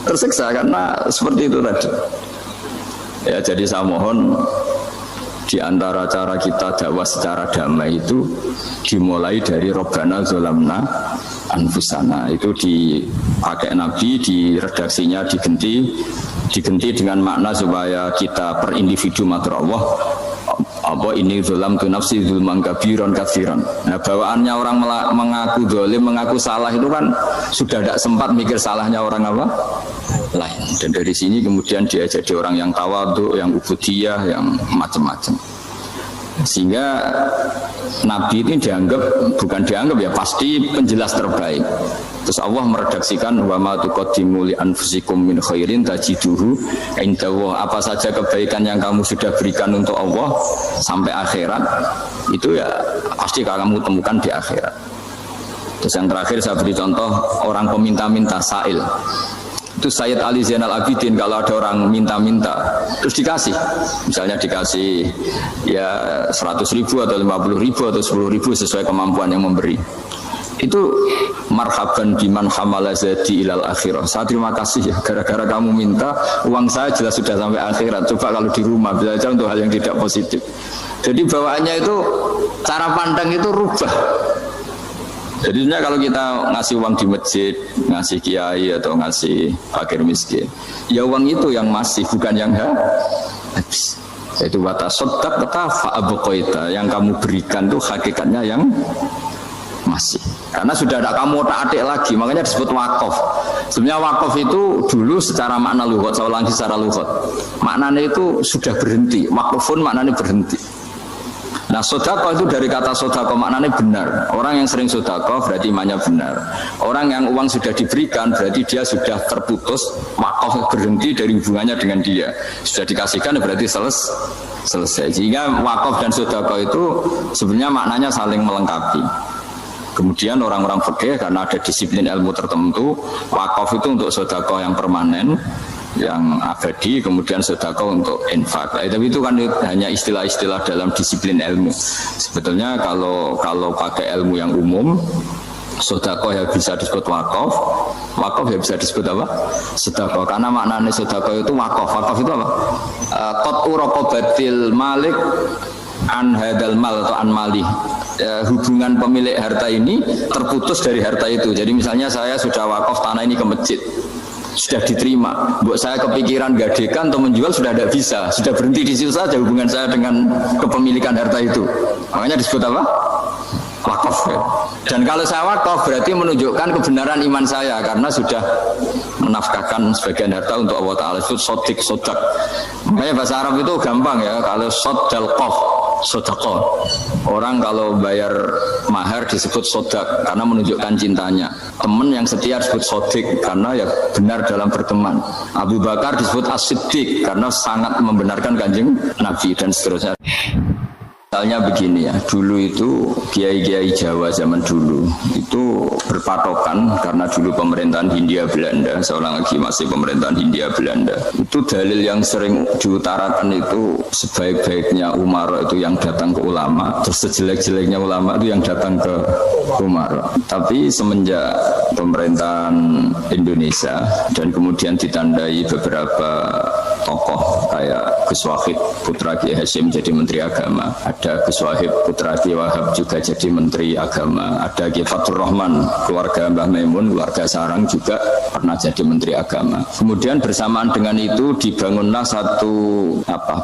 tersiksa karena seperti itu tadi. Ya jadi saya mohon di antara cara kita dakwah secara damai itu dimulai dari Robbana Zolamna Anfusana. Itu dipakai Nabi, di redaksinya diganti dengan makna supaya kita per individu matur Allah apa ini zolam tu nafsi zulman kabiran katsiran. Nah bawaannya orang mengaku zalim, mengaku salah itu kan sudah tidak sempat mikir salahnya orang apa lain. Dan dari sini kemudian dia jadi orang yang tawadhu, yang ubudiyah, yang macam-macam. Sehingga Nabi ini bukan dianggap ya pasti penjelas terbaik. Terus Allah meredaksikan wa ma tuqaddimu li anfusikum min khairin tajiduhu indallah. Apa saja kebaikan yang kamu sudah berikan untuk Allah sampai akhirat itu ya pasti kamu temukan di akhirat. Terus yang terakhir saya beri contoh orang peminta-minta sa'il. Itu Sayyid Ali Zainal Abidin kalau ada orang minta-minta terus dikasih, misalnya dikasih ya 100.000 atau 50.000 atau 10.000 sesuai kemampuan yang memberi. Itu marhaban biman hamala zadi ilal akhirah. Saya terima kasih ya, gara-gara kamu minta uang saya jelas sudah sampai akhirat. Coba kalau di rumah bisa aja untuk hal yang tidak positif. Jadi bawaannya itu cara pandang itu rubah. Jadi kalau kita ngasih uang di masjid, ngasih kiai atau ngasih fakir miskin, ya uang itu yang masih, bukan yang habis. Itu watasoddaq kata fa'abqaita, yang kamu berikan tuh hakikatnya yang masih. Karena sudah tidak kamu otak-atik lagi, makanya disebut wakaf. Sebenarnya wakaf itu dulu secara makna lughat, saya ulangi secara lughat, maknanya itu sudah berhenti. Wakafun maknanya berhenti. Nah, sodako itu dari kata sodako maknanya benar. Orang yang sering sodako berarti imannya benar. Orang yang uang sudah diberikan berarti dia sudah terputus, wakaf berhenti dari hubungannya dengan dia. Sudah dikasihkan berarti selesai. Sehingga wakaf dan sodako itu sebenarnya maknanya saling melengkapi. Kemudian orang-orang fikih karena ada disiplin ilmu tertentu, wakaf itu untuk sodako yang permanen, yang abadi, kemudian sedekah untuk infak. Tapi itu kan hanya istilah-istilah dalam disiplin ilmu. Sebetulnya kalau pakai ilmu yang umum, sedekah ya bisa disebut wakaf, wakaf ya bisa disebut apa? Sedekah. Karena maknanya sedekah itu wakaf. Wakaf itu apa? Qat'u raqabatil malik an hadal mal atau an mali. Hubungan pemilik harta ini terputus dari harta itu. Jadi misalnya saya sudah wakaf tanah ini ke masjid, sudah diterima, buat saya kepikiran gadekan atau menjual sudah tidak bisa, sudah berhenti di situ saja hubungan saya dengan kepemilikan harta itu. Makanya disebut apa? Wakaf. Ya. Dan kalau saya wakaf berarti menunjukkan kebenaran iman saya karena sudah menafkahkan sebagian harta untuk Allah Taala. Itu sodik sodak. Makanya bahasa Arab itu gampang ya, kalau sodalqoh sodako. Orang kalau bayar mahar disebut sodak karena menunjukkan cintanya. Teman yang setia disebut sodik karena ya benar dalam berteman. Abu Bakar disebut as-siddiq karena sangat membenarkan kanjeng Nabi dan seterusnya. Misalnya begini ya, dulu itu kiai-kiai Jawa zaman dulu itu berpatokan karena dulu pemerintahan Hindia Belanda, seorang lagi masih pemerintahan Hindia Belanda. Itu dalil yang sering diutarakan itu sebaik-baiknya umara itu yang datang ke ulama, terus sejelek-jeleknya ulama itu yang datang ke umara. Tapi semenjak pemerintahan Indonesia dan kemudian ditandai beberapa tokoh kayak Gus Wahid putra Kiai Hasyim jadi Menteri Agama, ada Gus Wahid putra Kiai Wahab juga jadi Menteri Agama, ada Kiai Fathur Rahman keluarga Mbah Maimun, keluarga Sarang juga pernah jadi Menteri Agama. Kemudian bersamaan dengan itu dibangunlah satu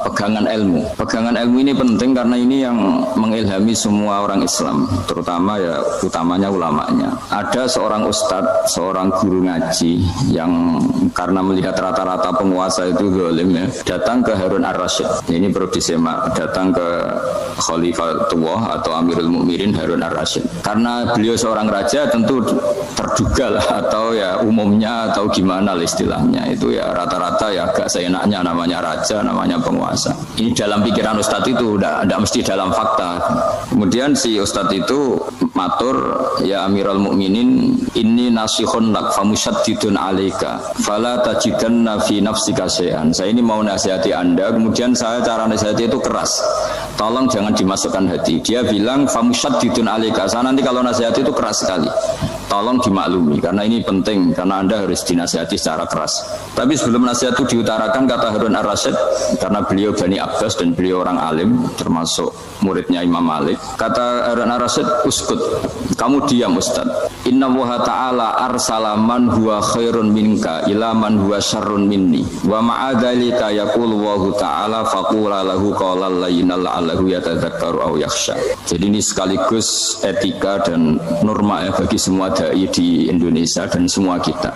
pegangan ilmu. Pegangan ilmu ini penting karena ini yang mengilhami semua orang Islam, terutama ya utamanya ulamanya. Ada seorang ustadz, seorang guru ngaji yang karena melihat rata-rata penguasa itu zalim ya, datang ke Harun Ar-Rasyid. Ini perlu disimak, datang ke Khalifatullah atau Amirul Mukminin Harun Ar-Rasyid. Karena beliau seorang raja tentu terduga lah, atau ya umumnya atau gimana lah istilahnya, itu ya rata-rata ya agak seenaknya namanya raja, namanya penguasa. Ini dalam pikiran ustadz itu udah mesti dalam fakta. Kemudian si ustadz itu matur, ya Amirul Mukminin, inni nasihun lak famusyaddidun alaika fala tajidanna fi nafsika syai'an. Saya ini mau nasihati Anda, kemudian saya cara nasihati itu keras, tolong jangan dimasukkan hati. Dia bilang famusyaddidun alaika, saya nanti kalau nasihati itu keras sekali, tolong dimaklumi karena ini penting, karena Anda harus dinasihati secara keras. Tapi sebelum nasihat itu diutarakan, kata Harun Ar-Rasyid, karena beliau Bani Abbas dan beliau orang alim termasuk muridnya Imam Malik, kata Harun Ar-Rasyid, uskut, kamu diam Ustaz. Inna Allaha ta'ala arsala man huwa khairun minka ila man huwa syarrun minni wa ma'adhalika yaqulu Allahu ta'ala faqula lahu qawlan layyinal la'allahu yatadzakkaru aw yakhsha. Jadi ini sekaligus etika dan norma ya bagi semua dai di Indonesia dan semua kita.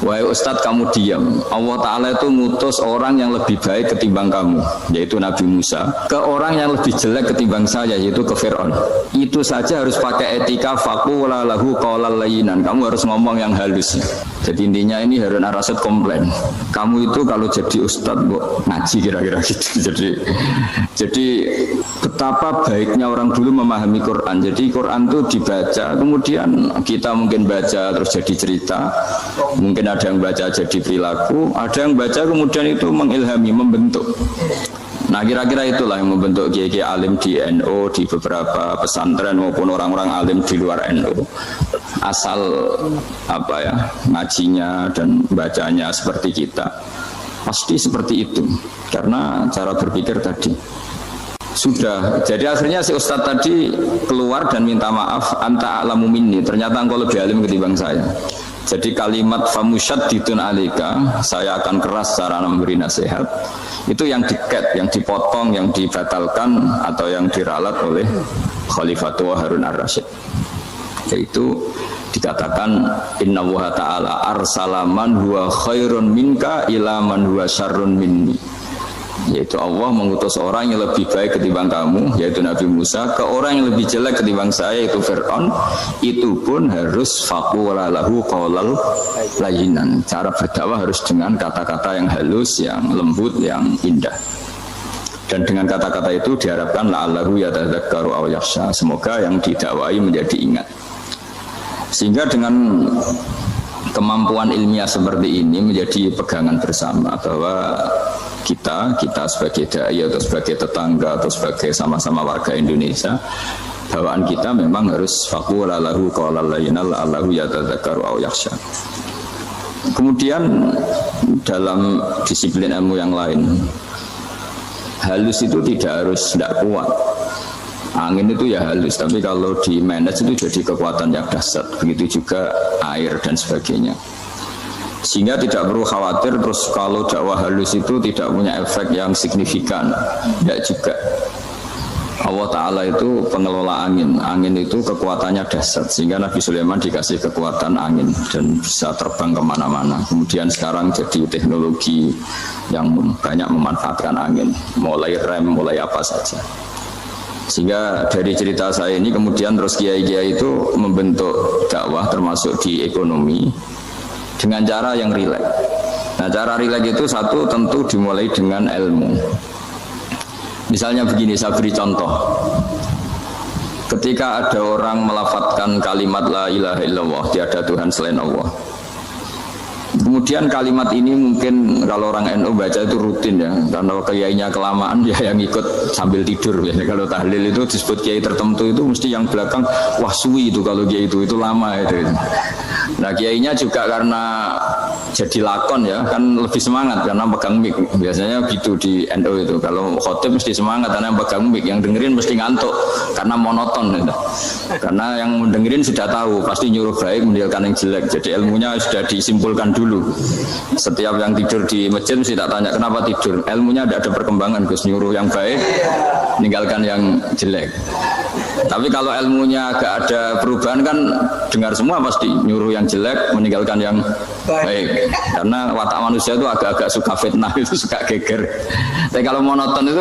Wahai Ustadz, kamu diam. Allah Ta'ala itu ngutus orang yang lebih baik ketimbang kamu, yaitu Nabi Musa, ke orang yang lebih jelek ketimbang saya, yaitu ke Fir'aun. Itu saja harus pakai etika, faqula lahu qawlan layyinan. Kamu harus ngomong yang halus. Jadi intinya ini Harun Ar-Rasyid komplain, kamu itu kalau jadi Ustadz ngaji kira-kira gitu. Jadi betapa baiknya orang dulu memahami Quran. Jadi Quran itu dibaca, kemudian kita mungkin baca terus jadi cerita, mungkin ada yang baca jadi perilaku, ada yang baca kemudian itu mengilhami, membentuk. Nah kira-kira itulah yang membentuk kiai alim di NU, di beberapa pesantren maupun orang-orang alim di luar NU. Asal apa ya ngajinya dan bacanya seperti kita, pasti seperti itu. Karena cara berpikir tadi sudah. Jadi akhirnya si Ustadz tadi keluar dan minta maaf, anta a'lamu minni. Ternyata engkau lebih alim ketimbang saya. Jadi kalimat famusyaddidun alika, saya akan keras cara memberi nasihat, itu yang diket, yang dipotong, yang dibatalkan atau yang diralat oleh Khalifatul Harun ar-Rasyid. Yaitu dikatakan innallaha ta'ala arsala man huwa khairun minka ila man huwa syarrun minni. Yaitu Allah mengutus orang yang lebih baik ketimbang kamu, yaitu Nabi Musa, ke orang yang lebih jelek ketimbang saya, yaitu Fir'aun. Itu pun harus faqula lahu qaulal layyinan. Cara berdakwah harus dengan kata-kata yang halus, yang lembut, yang indah. Dan dengan kata-kata itu diharapkan la'allahu yatadzakkaru aw yakhsha. Semoga yang didakwai menjadi ingat. Sehingga dengan kemampuan ilmiah seperti ini menjadi pegangan bersama bahwa kita sebagai dai atau sebagai tetangga atau sebagai sama-sama warga Indonesia, bawaan kita memang harus faqula lahu qaulal layyinan la'allahu yatadzakkaru aw yakhsha. Kemudian dalam disiplin ilmu yang lain, halus itu tidak kuat. Angin itu ya halus, tapi kalau di manage itu jadi kekuatan yang dahsyat. Begitu juga air dan sebagainya. Sehingga tidak perlu khawatir terus kalau dakwah halus itu tidak punya efek yang signifikan. Tidak juga. Allah Ta'ala itu pengelola angin. Angin itu kekuatannya dahsyat. Sehingga Nabi Sulaiman dikasih kekuatan angin dan bisa terbang kemana-mana. Kemudian sekarang jadi teknologi yang banyak memanfaatkan angin. Mulai rem, mulai apa saja. Sehingga dari cerita saya ini kemudian terus kiai-kiai itu membentuk dakwah termasuk di ekonomi dengan cara yang rileks. Nah cara rileks itu satu tentu dimulai dengan ilmu. Misalnya begini, saya beri contoh. Ketika ada orang melafadzkan kalimat la ilaha illallah, tiada Tuhan selain Allah. Kemudian kalimat ini mungkin kalau orang NU baca itu rutin ya, karena kiainya kelamaan ya yang ikut sambil tidur ya. Kalau tahlil itu disebut kiai tertentu itu mesti yang belakang wah suwi itu kalau kiai itu lama itu. Nah kiainya juga karena jadi lakon ya kan lebih semangat karena pegang mic. Biasanya gitu di NU itu kalau khotib mesti semangat karena pegang mic, yang dengerin mesti ngantuk karena monoton gitu. Karena yang dengerin sudah tahu pasti nyuruh baik meninggalkan yang jelek, jadi ilmunya sudah disimpulkan dulu. Setiap yang tidur di masjid mesti tak tanya kenapa tidur, ilmunya tidak ada perkembangan, Gus, nyuruh yang baik meninggalkan yang jelek. Tapi kalau ilmunya agak ada perubahan kan dengar semua pasti nyuruh yang jelek meninggalkan yang baik. Karena watak manusia itu agak-agak suka fitnah, itu suka geger. Tapi kalau monoton itu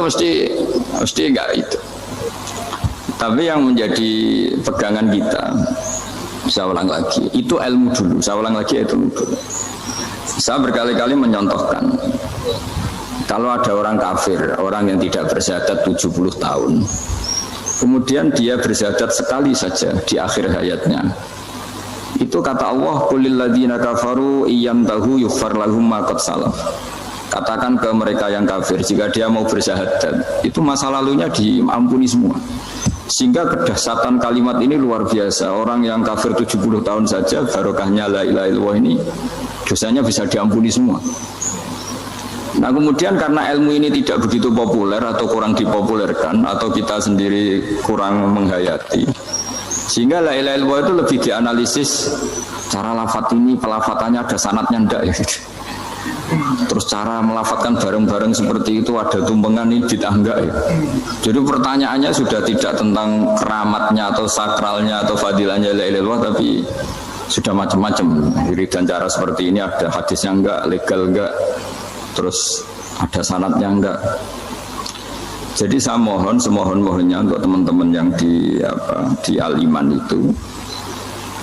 mesti enggak itu. Tapi yang menjadi pegangan kita, saya ulang lagi, itu ilmu dulu. Saya ulang lagi itu dulu. Saya berkali-kali menyontohkan, kalau ada orang kafir, orang yang tidak bersyahadat 70 tahun, kemudian dia bersyahadat sekali saja di akhir hayatnya, itu kata Allah, qulil ladzina kafaru iyyantahu yughfar lahum ma qad salaf. Katakan ke mereka yang kafir, jika dia mau bersyahadat, itu masa lalunya diampuni semua. Sehingga kedahsyatan kalimat ini luar biasa. Orang yang kafir 70 tahun saja, barokahnya la ilaha illallah ini, dosanya bisa diampuni semua. Nah kemudian karena ilmu ini tidak begitu populer atau kurang dipopulerkan, atau kita sendiri kurang menghayati, sehingga la ilaha illallah itu lebih dianalisis cara lafadz ini, pelafatannya ada sanadnya enggak ya gitu. Terus cara melafatkan bareng-bareng seperti itu ada tumpengan ini bid'ah enggak ya. Jadi pertanyaannya sudah tidak tentang keramatnya atau sakralnya atau fadilahnya la ilaha illallah, tapi sudah macam-macam. Jadi dan cara seperti ini ada hadisnya enggak, legal enggak, terus ada sanadnya enggak. Jadi saya mohon semohon-mohonnya untuk teman-teman yang di Al-Iman itu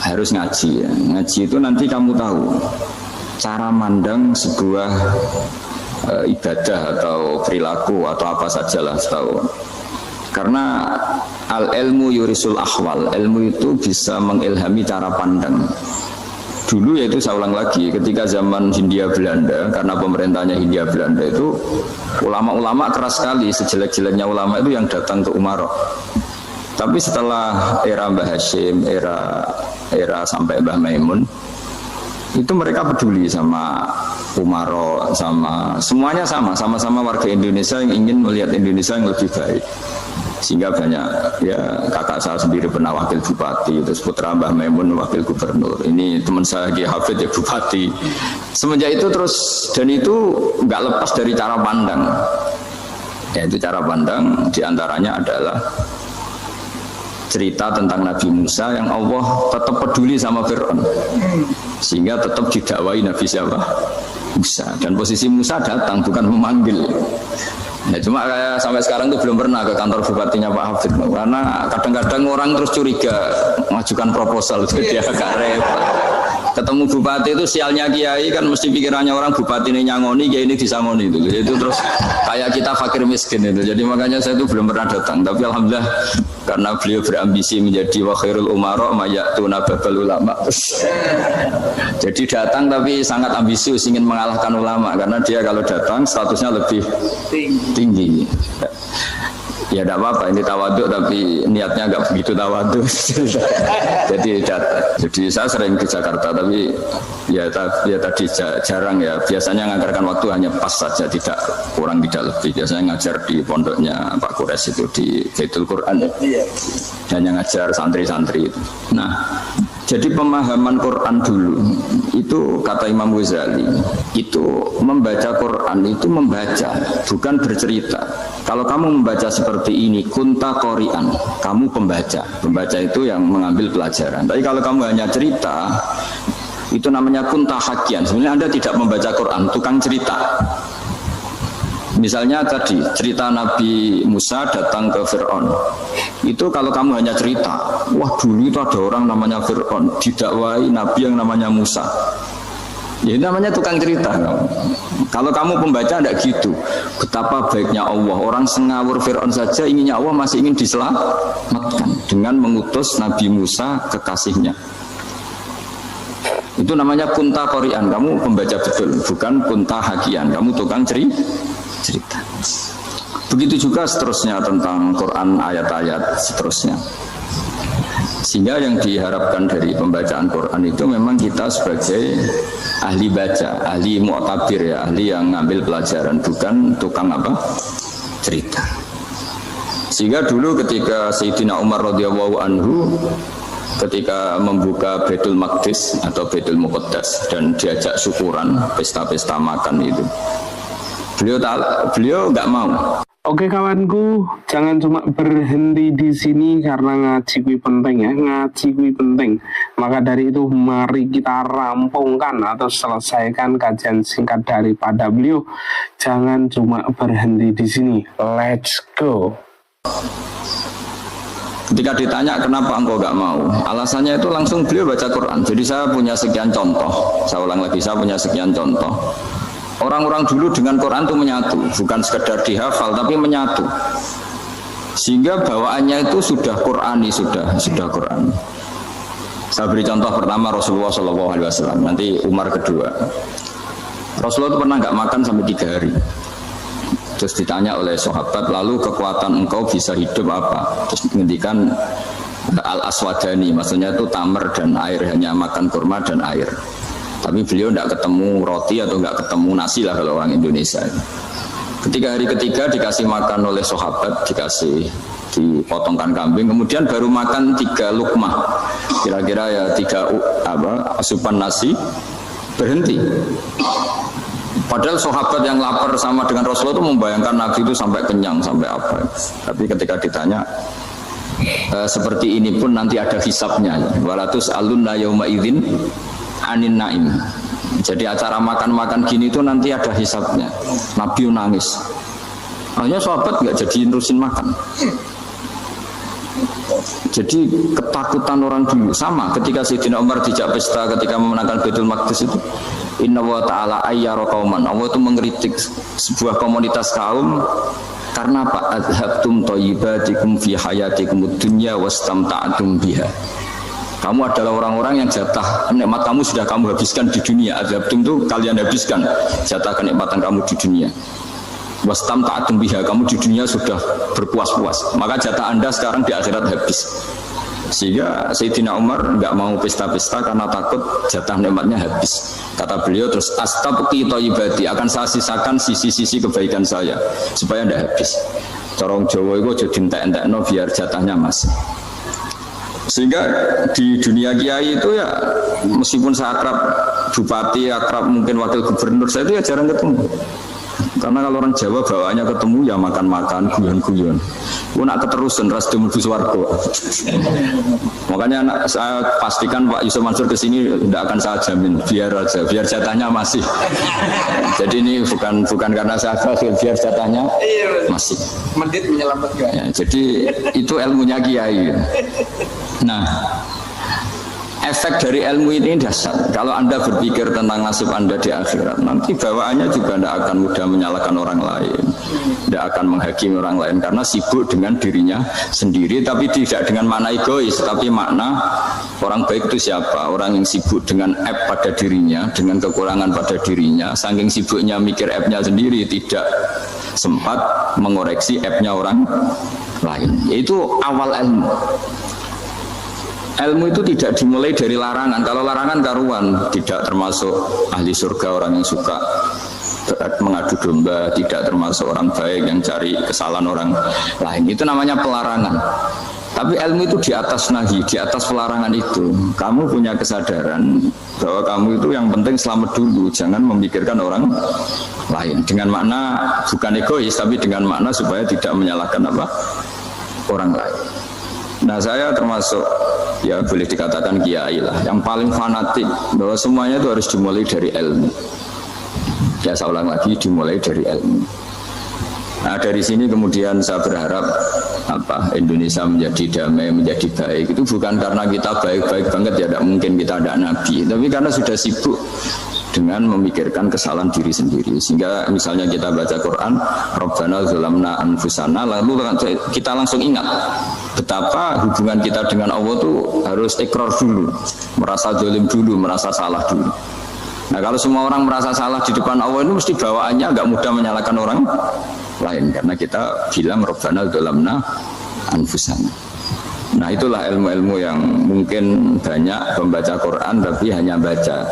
harus ngaji ya. Ngaji itu nanti kamu tahu cara mandang sebuah ibadah atau perilaku atau apa sajalah tahu. Karena al-ilmu yurisul ahwal, ilmu itu bisa mengilhami cara pandang. Dulu yaitu saya ulang lagi, ketika zaman Hindia Belanda, karena pemerintahnya Hindia Belanda itu ulama-ulama keras sekali, sejelek-jeleknya ulama itu yang datang ke Umaro. Tapi setelah era Mbah Hashim, era sampai Mbah Maimun, itu mereka peduli sama Umaro, semuanya sama-sama warga Indonesia yang ingin melihat Indonesia yang lebih baik. Sehingga banyak, ya kakak saya sendiri pernah wakil bupati, terus putra Mbah Maimun wakil gubernur, ini teman saya Ki Hafid ya bupati. Semenjak itu terus, dan itu nggak lepas dari cara pandang. Yaitu cara pandang diantaranya adalah cerita tentang Nabi Musa yang Allah tetap peduli sama Fir'aun, sehingga tetap didakwai Nabi siapa? Musa. Dan posisi Musa datang bukan memanggil. Ya, cuma kayak sampai sekarang tuh belum pernah ke kantor bupatinya Pak Hafid, karena kadang-kadang orang terus curiga mengajukan proposal, jadi agak repot. Ketemu bupati itu sialnya kiai kan mesti pikirannya orang bupati ini nyangoni, kiai ini disangoni itu terus kayak kita fakir miskin itu. Jadi makanya saya itu belum pernah datang, tapi alhamdulillah karena beliau berambisi menjadi wa khairul umara mayatuna babal ulama. Jadi datang tapi sangat ambisius ingin mengalahkan ulama, karena dia kalau datang statusnya lebih tinggi. Ya tidak apa-apa, ini tawaduk tapi niatnya nggak begitu tawaduk. jadi saya sering ke Jakarta, tapi ya tadi jarang ya. Biasanya nganggarkan waktu hanya pas saja, tidak kurang tidak lebih. Biasanya ngajar di pondoknya Pak Kures itu di Baitul Quran, hanya ngajar santri-santri itu. Nah, jadi pemahaman Quran dulu itu kata Imam Ghazali itu membaca Quran itu membaca, bukan bercerita. Kalau kamu membaca seperti ini, kunta qori'an, kamu pembaca. Pembaca itu yang mengambil pelajaran. Tapi kalau kamu hanya cerita, itu namanya kunta hakian. Sebenarnya Anda tidak membaca Quran, tukang cerita. Misalnya tadi cerita Nabi Musa datang ke Fir'aun. Itu kalau kamu hanya cerita, wah dulu itu ada orang namanya Fir'aun didakwai Nabi yang namanya Musa. Ya ini namanya tukang cerita. Kalau kamu pembaca tidak gitu. Betapa baiknya Allah, orang sengawur Fir'aun saja inginnya Allah masih ingin diselamatkan dengan mengutus Nabi Musa kekasihnya. Itu namanya kunta qori'an, kamu pembaca betul, bukan kunta hakian, kamu tukang cerita. Begitu juga seterusnya tentang Quran, ayat-ayat seterusnya. Sehingga yang diharapkan dari pembacaan Quran itu memang kita sebagai ahli baca, ahli mu'tabir ya, ahli yang ngambil pelajaran, bukan tukang cerita. Sehingga dulu ketika Sayyidina Umar radhiyallahu anhu ketika membuka Baitul Maqdis atau Baitul Muqaddas dan diajak syukuran, pesta-pesta makan itu, beliau nggak mau.
Oke kawanku, jangan cuma berhenti di sini karena ngaji kui penting ya, ngaji kui penting. Maka dari itu mari kita rampungkan atau selesaikan kajian singkat daripada beliau. Jangan cuma berhenti di sini. Let's go.
Ketika ditanya kenapa engkau nggak mau, alasannya itu langsung beliau baca Quran. Jadi saya punya sekian contoh. Saya ulang lagi, saya punya sekian contoh. Orang-orang dulu dengan Quran itu menyatu, bukan sekedar dihafal tapi menyatu. Sehingga bawaannya itu sudah Qurani, sudah Quran. Saya beri contoh pertama Rasulullah SAW, nanti Umar kedua. Rasulullah itu pernah nggak makan sampai 3 hari. Terus ditanya oleh sahabat, lalu kekuatan engkau bisa hidup apa? Terus menghentikan al-aswadani, maksudnya itu tamar dan air, hanya makan kurma dan air. Tapi beliau tidak ketemu roti atau nggak ketemu nasi lah kalau orang Indonesia. Ketika hari ketiga dikasih makan oleh sahabat, dipotongkan kambing, kemudian baru makan 3 lukmah, kira-kira ya 3 asupan nasi, berhenti. Padahal sahabat yang lapar sama dengan Rasulullah itu membayangkan Nabi itu sampai kenyang, sampai apa. Tapi ketika ditanya, seperti ini pun nanti ada hisabnya. Walatus alunna yauma idzin anin naim. Jadi acara makan-makan gini itu nanti ada hisabnya. Nabi nangis. Hanya sahabat nggak jadi nerusin makan. Jadi ketakutan orang dulu sama ketika Sayyidina Umar dijak pesta ketika memenangkan Baitul Maqdis itu. Inna wa ta'ala ayyara qauman. Allah itu mengkritik sebuah komunitas kaum karena apa? Adhabtum thayyibatikum fi hayatikum dunya wastamta'tum biha. Kamu adalah orang-orang yang jatah nikmat kamu sudah kamu habiskan di dunia. Azabtum itu kalian habiskan jatah kenikmatan kamu di dunia. Wastam ta'atum biha, kamu di dunia sudah berpuas-puas. Maka jatah Anda sekarang di akhirat habis. Sehingga Sayyidina Umar enggak mau pesta-pesta karena takut jatah nikmatnya habis. Kata beliau terus astabqi thayyibati, akan saya sisakan sisi-sisi kebaikan saya supaya tidak habis. Corong Jawa itu aja dientek-entekno biar jatahnya masih. Sehingga di dunia kiai itu ya meskipun saya akrab bupati, akrab mungkin wakil gubernur, saya itu ya jarang ketemu. Karena kalau orang Jawa bawaannya ketemu ya makan-makan, guyon-guyon. Aku nak keterusan ras mlebu swarga. Makanya saya pastikan Pak Yusuf Mansur ke sini tidak akan saya jamin, biar aja, biar jatahnya masih. Jadi ini bukan karena saya bakhil, biar jatahnya masih.
Medit menyelamatkan.
Ya, jadi itu ilmunya kiai. Nah, efek dari ilmu ini dasar. Kalau Anda berpikir tentang nasib Anda di akhirat, nanti bawaannya juga tidak akan mudah menyalahkan orang lain, tidak akan menghakimi orang lain karena sibuk dengan dirinya sendiri, tapi tidak dengan makna egois, tapi makna orang baik itu siapa? Orang yang sibuk dengan aib pada dirinya, dengan kekurangan pada dirinya, saking sibuknya mikir aibnya sendiri, tidak sempat mengoreksi aibnya orang lain. Itu awal ilmu. Ilmu itu tidak dimulai dari larangan. Kalau larangan karuan, tidak termasuk ahli surga orang yang suka mengadu domba, tidak termasuk orang baik yang cari kesalahan orang lain. Itu namanya pelarangan. Tapi ilmu itu di atas nahi, di atas pelarangan itu. Kamu punya kesadaran bahwa kamu itu yang penting selamat dulu, jangan memikirkan orang lain. Dengan makna bukan egois, tapi dengan makna supaya tidak menyalahkan orang lain. Nah, saya termasuk ya boleh dikatakan kiai lah yang paling fanatik bahwa semuanya itu harus dimulai dari ilmu. Ya saya ulang lagi, dimulai dari ilmu. Nah, dari sini kemudian saya berharap Indonesia menjadi damai, menjadi baik. Itu bukan karena kita baik-baik banget ya, tidak mungkin kita ada nabi, tapi karena sudah sibuk dengan memikirkan kesalahan diri sendiri. Sehingga misalnya kita baca Quran, Rabbana zalamna anfusana, lalu kita langsung ingat betapa hubungan kita dengan Allah itu harus ikrar dulu, merasa zalim dulu, merasa salah dulu. Nah, kalau semua orang merasa salah di depan Allah itu mesti bawaannya agak mudah menyalahkan orang lain, karena kita bilang Rabbana zalamna anfusana. Nah, itulah ilmu-ilmu yang mungkin banyak membaca Quran tapi hanya baca.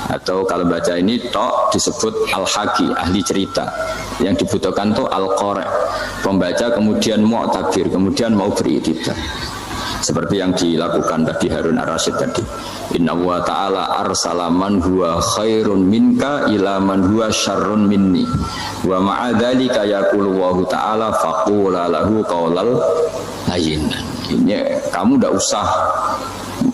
Atau kalau baca ini tok disebut al-haqi, ahli cerita. Yang dibutuhkan tuh al-qari, pembaca kemudian mu'tabir, kemudian mau beritikad. Seperti yang dilakukan tadi Harun ar-Rasyid tadi. Inna wa ta'ala arsala man huwa khairun minka ila man huwa syarrun minni. Wa ma'adzalika yaqulu wa ta'ala faqula lahu qaulal layyinan. Ini kamu tidak usah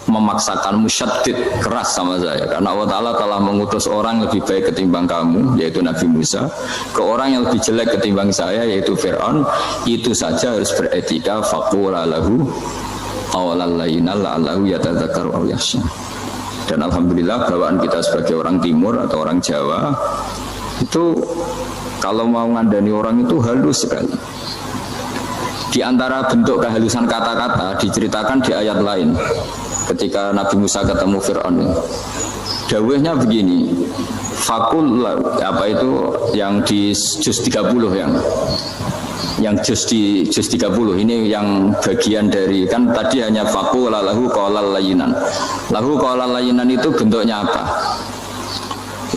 memaksakan musyaddid keras sama saya, karena Allah Ta'ala telah mengutus orang lebih baik ketimbang kamu, yaitu Nabi Musa, ke orang yang lebih jelek ketimbang saya, yaitu Fir'aun. Itu saja harus beretika. Faqula lahu qawlan layyinan la'allahu yatadzakkaru aw yakhsha. Dan alhamdulillah bawaan kita sebagai orang timur atau orang Jawa itu kalau mau ngandani orang itu halus sekali. Di antara bentuk kehalusan kata-kata diceritakan di ayat lain. Ketika Nabi Musa ketemu Fir'aun, dawuhnya begini, fakul apa itu yang di juz 30 yang juz 30 ini yang bagian dari, kan tadi hanya fakul lahu qaulal layyinan. Lahu qaulal layyinan itu bentuknya apa?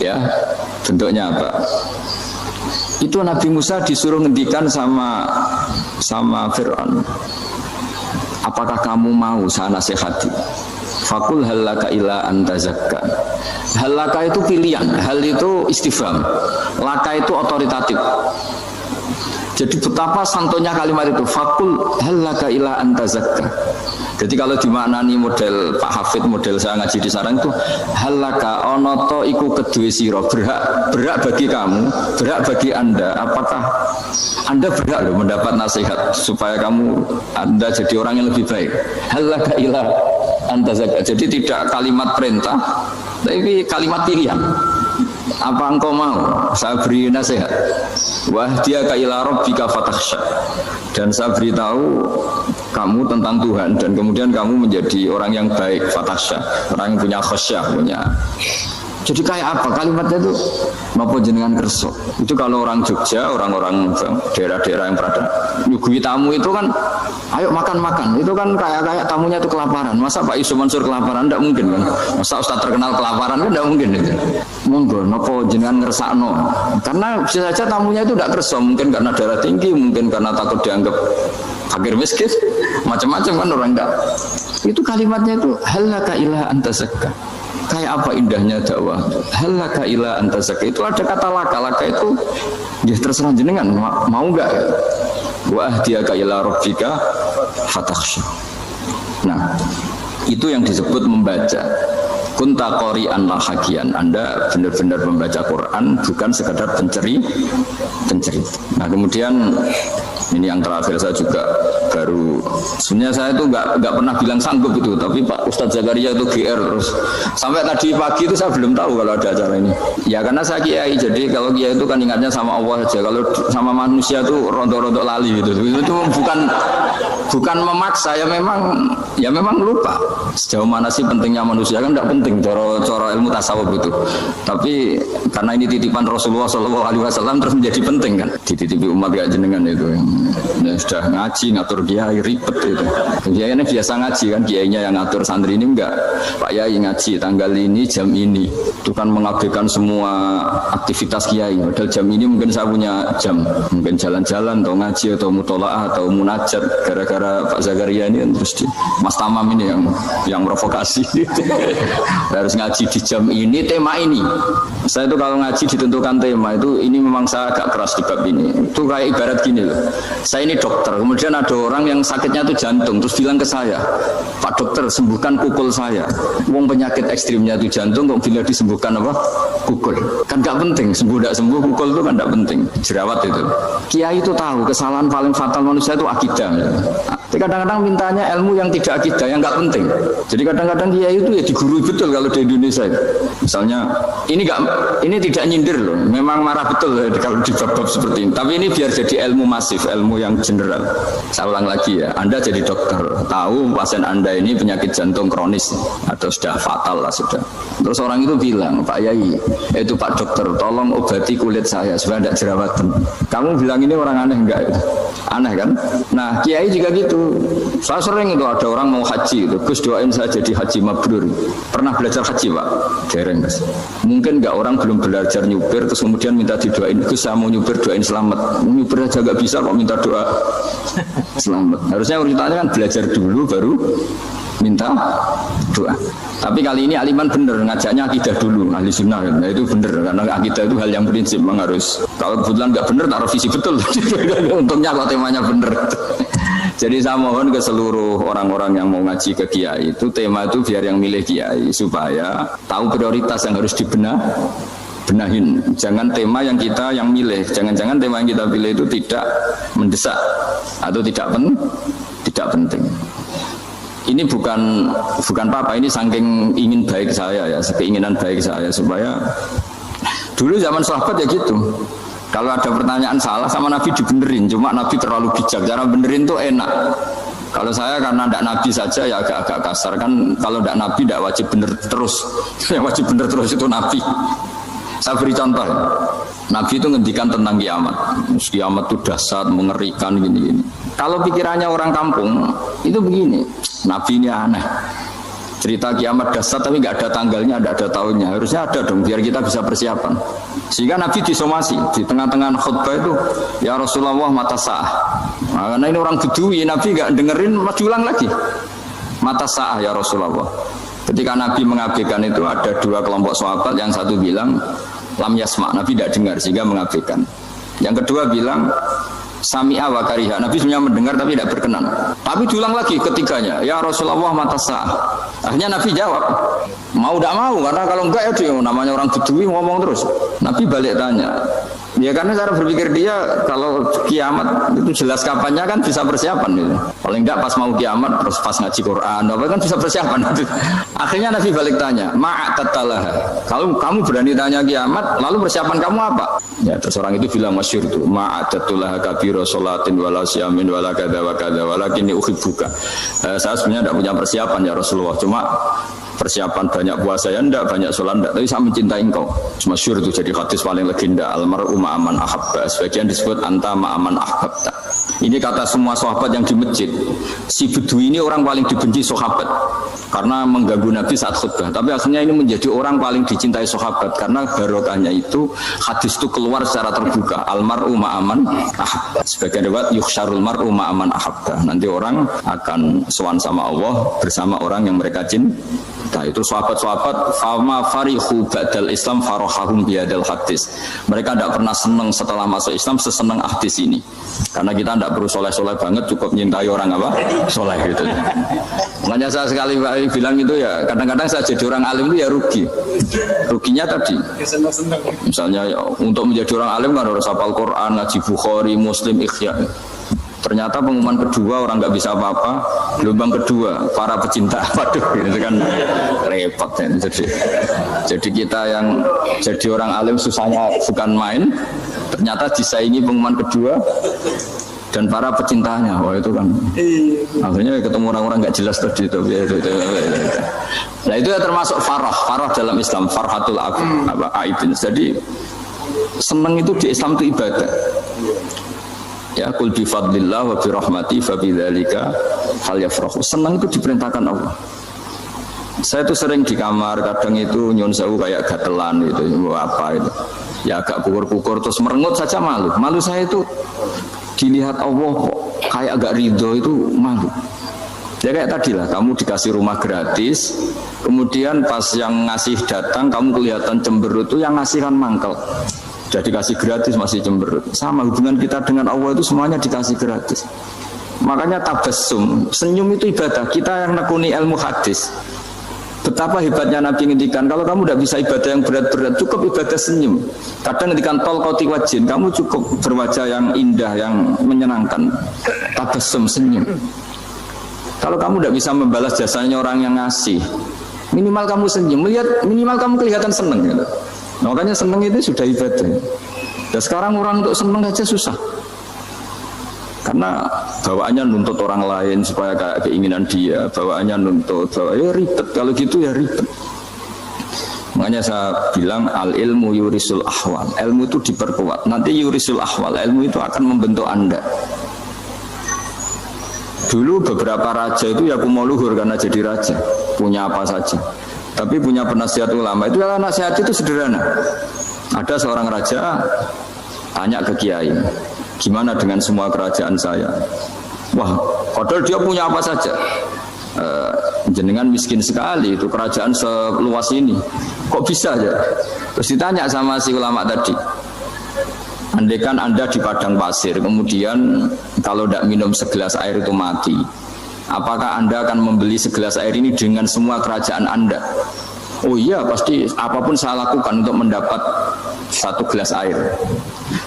Ya, bentuknya apa? Itu Nabi Musa disuruh ngendikan sama Fir'aun, apakah kamu mau saya nasihati? Fakul halaka ila antazakka. Halaka itu pilihan, hal itu istifham, laka itu otoritatif. Jadi betapa santonya kalimat itu, fakul halaka ila antazakka. Jadi kalau dimaknani model Pak Hafid, model saya ngaji di sarang itu, halaka onoto iku kedue siro, berhak bagi kamu, berhak bagi Anda. Apakah Anda berhak loh mendapat nasihat supaya Anda jadi orang yang lebih baik? Halaka ila antazakka. Jadi tidak kalimat perintah, tapi kalimat pilihan. Apa engkau mau saya beri nasihat? Wah dia ila rabbika fatakhsha. Dan saya beritahu kamu tentang Tuhan dan kemudian kamu menjadi orang yang baik, fatakhsha, orang yang punya khasyah, punya. Jadi kayak apa kalimatnya itu? Napa jenengan kerso? Itu kalau orang Jogja, orang-orang daerah-daerah yang berada nyugui tamu itu kan, ayo makan-makan. Itu kan kayak tamunya itu kelaparan. Masa Pak Yusuf Mansur kelaparan? Tidak mungkin kan? Masa Ustaz terkenal kelaparan kan? Tidak mungkin itu. Monggo, napa jenengan ngersakno? Karena bisa saja tamunya itu tidak kerso. Mungkin karena darah tinggi, mungkin karena takut dianggap fakir miskin, macam-macam kan orang enggak. Itu kalimatnya itu halaka ila anta zakka. Kayak apa indahnya dakwah. Halaka ila anta zakka. Itu ada kata laka itu ya terserah jenengan mau enggak ya. Wa ahdiyaka ila rabbika fatakhsha. Nah, itu yang disebut membaca. Kunta qori'an la hakian. Anda benar-benar membaca Quran, bukan sekadar penceri. Nah, kemudian ini yang terakhir saya juga baru, sebenarnya saya itu nggak pernah bilang sanggup itu, tapi Pak Ustadz Zakaria itu GR terus sampai tadi pagi itu saya belum tahu kalau ada acara ini. Ya karena saya kiai, jadi kalau kiai itu kan ingatnya sama Allah saja, kalau sama manusia itu rontok-rontok lali gitu. Itu bukan memaksa, ya memang lupa. Sejauh mana sih pentingnya manusia kan tidak penting coro ilmu tasawuf itu. Tapi karena ini titipan Rasulullah SAW terus menjadi penting kan. Dititipi umat gak jenengan itu. Ya sudah ngaji ngatur kiai ribet itu. Kiai ini biasa ngaji kan, kiainya yang ngatur, santri ini enggak. Pak Yai ngaji tanggal ini jam ini. Itu kan mengabaikan semua aktivitas kiai. Padahal jam ini mungkin saya punya jam, mungkin jalan-jalan atau ngaji atau mutolaah atau munajat. Gara-gara Pak Zakaria ini terus Mas Tamam ini yang provokasi. Harus ngaji di jam ini, tema ini. Saya itu kalau ngaji ditentukan tema itu, ini memang saya agak keras di bab ini. Itu kayak ibarat gini loh. Saya ini dokter, kemudian ada orang yang sakitnya itu jantung, terus bilang ke saya, Pak dokter sembuhkan kukul saya. Wong penyakit ekstrimnya itu jantung, kok bila disembuhkan apa? Kukul. Kan gak penting, sembuh tidak sembuh, kukul itu kan gak penting. Jerawat itu. Kiai itu tahu kesalahan paling fatal manusia itu akidah. Tapi kadang-kadang mintanya ilmu yang tidak akidah, yang gak penting. Jadi kadang-kadang kiai itu ya digurui betul kalau di Indonesia. Misalnya ini tidak nyindir loh, memang marah betul ya, kalau di bab-bab seperti ini. Tapi ini biar jadi ilmu masif, ilmu yang general. Saya ulang lagi ya, Anda jadi dokter, tahu pasien Anda ini penyakit jantung kronis atau sudah fatal lah sudah. Terus orang itu bilang, Pak Yai, itu Pak dokter, tolong obati kulit saya supaya tidak jerawatan. Kamu bilang ini orang aneh enggak? Aneh kan? Nah, kiai juga gitu. Saya sering itu ada orang mau haji itu, Gus doain saya jadi haji mabrur. Pernah belajar haji Pak? Dereng Mas. Mungkin enggak orang belum belajar nyupir terus kemudian minta didoain, Gus saya mau nyupir doain selamat. Nyupir aja enggak bisa kok minta doa selamat. Harusnya urutannya kan belajar dulu baru minta doa. Tapi kali ini aliman bener ngajaknya akidah dulu, ahli sunnah. Nah itu bener karena akidah itu hal yang prinsip memang harus. Kalau kebetulan nggak bener taruh visi betul. Untungnya kalau temanya bener. Jadi saya mohon ke seluruh orang-orang yang mau ngaji ke kiai itu tema itu biar yang milih kiai supaya tahu prioritas yang harus benahin. Jangan tema yang kita yang milih. Jangan-jangan tema yang kita pilih itu tidak mendesak atau tidak penting. Ini bukan apa-apa, ini saking ingin baik saya ya, keinginan baik saya supaya dulu zaman sahabat ya gitu. Kalau ada pertanyaan salah sama Nabi dibenerin, cuma Nabi terlalu bijak, cara benerin tuh enak. Kalau saya karena tidak Nabi saja ya agak kasar kan, kalau tidak Nabi tidak wajib bener terus. Yang wajib bener terus itu Nabi. Saya beri contoh. Nabi itu ngendikan tentang kiamat. Kiamat itu dahsyat, mengerikan gini-gini. Kalau pikirannya orang kampung itu begini, Nabi ini aneh. Cerita kiamat dahsyat tapi nggak ada tanggalnya, nggak ada tahunnya. Harusnya ada dong biar kita bisa persiapan. Sehingga Nabi disomasi di tengah-tengah khutbah itu, ya Rasulullah mata sa'ah. Nah, karena ini orang Bedui, Nabi nggak dengerin, maju ulang lagi. Mata sa'ah ya Rasulullah. Ketika Nabi mengabaikan itu ada dua kelompok sahabat, yang satu bilang lam yasma, Nabi tidak dengar sehingga mengabaikan. Yang kedua bilang sami'a wa kariha, Nabi sebenarnya mendengar tapi tidak berkenan. Tapi diulang lagi ketiganya, ya Rasulullah mata sa'ah. Akhirnya Nabi jawab, mau tidak mau, karena kalau enggak ya dia namanya orang Bedui ngomong terus. Nabi balik tanya, Ya karena cara berpikir dia kalau kiamat itu jelas kapannya kan bisa persiapan gitu. Paling enggak pas mau kiamat terus pas ngaji Quran apa kan bisa persiapan. Akhirnya Nabi balik tanya, ma'atatalah. Kalau kamu berani tanya kiamat, lalu persiapan kamu apa? Ya terus orang itu bilang masyhur itu, ma'atatalah kabira sholatin wala siyamin wala kadza wa kadza walakinni uhibbuka. Saya sebenarnya tidak punya persiapan ya Rasulullah, cuma persiapan banyak puasa ya enggak, banyak sholat enggak, tapi saya mencintai engkau. Masyhur itu jadi hadis paling legenda, almar'u ma'aman ahabba, sebagian disebut anta ma'aman ahabbta. Ini kata semua sahabat yang di masjid. Si Bedui ini orang paling dibenci sahabat karena mengganggu Nabi saat khutbah, tapi akhirnya ini menjadi orang paling dicintai sahabat karena barokahnya itu hadis itu keluar secara terbuka, almar'u ma'aman ahabba. Sebagian riwayat yuhsyarul mar'u ma'aman ahabba, nanti orang akan sowan sama Allah bersama orang yang mereka cintai. Nah itu sahabat-sahabat fama farihu ba'dal Islam farahahum biadal hadis. Mereka tidak pernah senang setelah masuk Islam sesenang hadis ini. Karena kita tidak perlu soleh-soleh banget, cukup nyintai orang apa? Soleh gitu. Makanya saya sekali bilang itu ya, kadang-kadang saya jadi orang alim itu ya rugi. Ruginya tadi. Misalnya untuk menjadi orang alim kan harus hafal Quran, ngaji Bukhari, Muslim, Ikhya. Ternyata pengumuman kedua orang nggak bisa apa-apa, gelombang kedua para pecinta, waduh, itu kan repot ya. Jadi kita yang jadi orang alim susahnya bukan main, ternyata disaingi pengumuman kedua dan para pecintanya, wah itu kan akhirnya ketemu orang-orang nggak jelas tadi itu. Nah itu ya termasuk farah dalam Islam, farhatul aibin. Jadi senang itu di Islam itu ibadah. Ya kul bi fadlillah wa bi rahmati fa bidzalika falyafrahu. Senang itu diperintahkan Allah. Saya itu sering di kamar, kadang itu nyun sewu kayak gatelan gitu, apa itu. Ya agak kukur-kukur terus merengut saja malu. Malu saya itu dilihat Allah kok kayak agak ridho itu malu. Ya kayak tadi lah, kamu dikasih rumah gratis, kemudian pas yang ngasih datang kamu kelihatan cemberut, itu yang ngasih kan mangkel. Jadi dikasih gratis masih cemberut. Sama hubungan kita dengan Allah itu semuanya dikasih gratis. Makanya tabassum, senyum itu ibadah. Kita yang nekuni ilmu hadis, betapa hebatnya Nabi ngendikan, kalau kamu tidak bisa ibadah yang berat-berat, cukup ibadah senyum. Kadang ngendikan tol koti wajin, kamu cukup berwajah yang indah, yang menyenangkan. Tabassum, senyum. Kalau kamu tidak bisa membalas jasanya orang yang ngasih, minimal kamu senyum, melihat minimal kamu kelihatan senang gitu. Makanya senang itu sudah ibadah. Dan sekarang orang untuk senang aja susah. Karena bawaannya nuntut orang lain supaya kayak keinginan dia, bawaannya nuntut, ya ribet. Kalau gitu ya ribet. Makanya saya bilang al ilmu yurisul ahwal. Ilmu itu diperkuat. Nanti yurisul ahwal. Ilmu itu akan membentuk Anda. Dulu beberapa raja itu ya mau luhur karena jadi raja, punya apa saja. Tapi punya penasihat ulama itu ya nasihat itu sederhana. Ada seorang raja tanya ke kiai, gimana dengan semua kerajaan saya? Wah, padahal dia punya apa saja. Jenengan miskin sekali, itu kerajaan seluas ini, kok bisa aja? Terus ditanya sama si ulama tadi, andaikan Anda di padang pasir, kemudian kalau tidak minum segelas air itu mati, apakah Anda akan membeli segelas air ini dengan semua kerajaan Anda? Oh iya, pasti apapun saya lakukan untuk mendapat satu gelas air.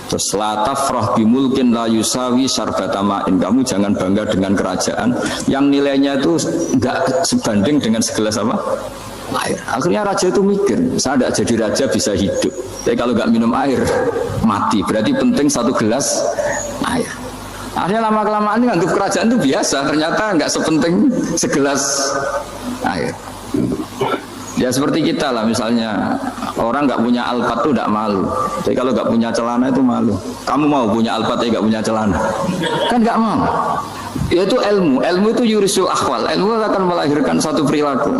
Terus la tafrah bimulkin la yusawi syarbata ma'in. Kamu jangan bangga dengan kerajaan yang nilainya itu enggak sebanding dengan segelas apa? Air. Akhirnya raja itu mikir, saya tidak jadi raja bisa hidup, tapi kalau enggak minum air mati. Berarti penting satu gelas air. Akhirnya lama-kelamaan ini anggap kerajaan itu biasa, ternyata enggak sepenting segelas air. Ya seperti kita lah, misalnya orang nggak punya alpat tuh tidak malu, tapi kalau nggak punya celana itu malu. Kamu mau punya alpat tapi nggak punya celana, kan nggak mau. Yaitu ilmu itu yurisul akhwal. Ilmu akan melahirkan satu perilaku.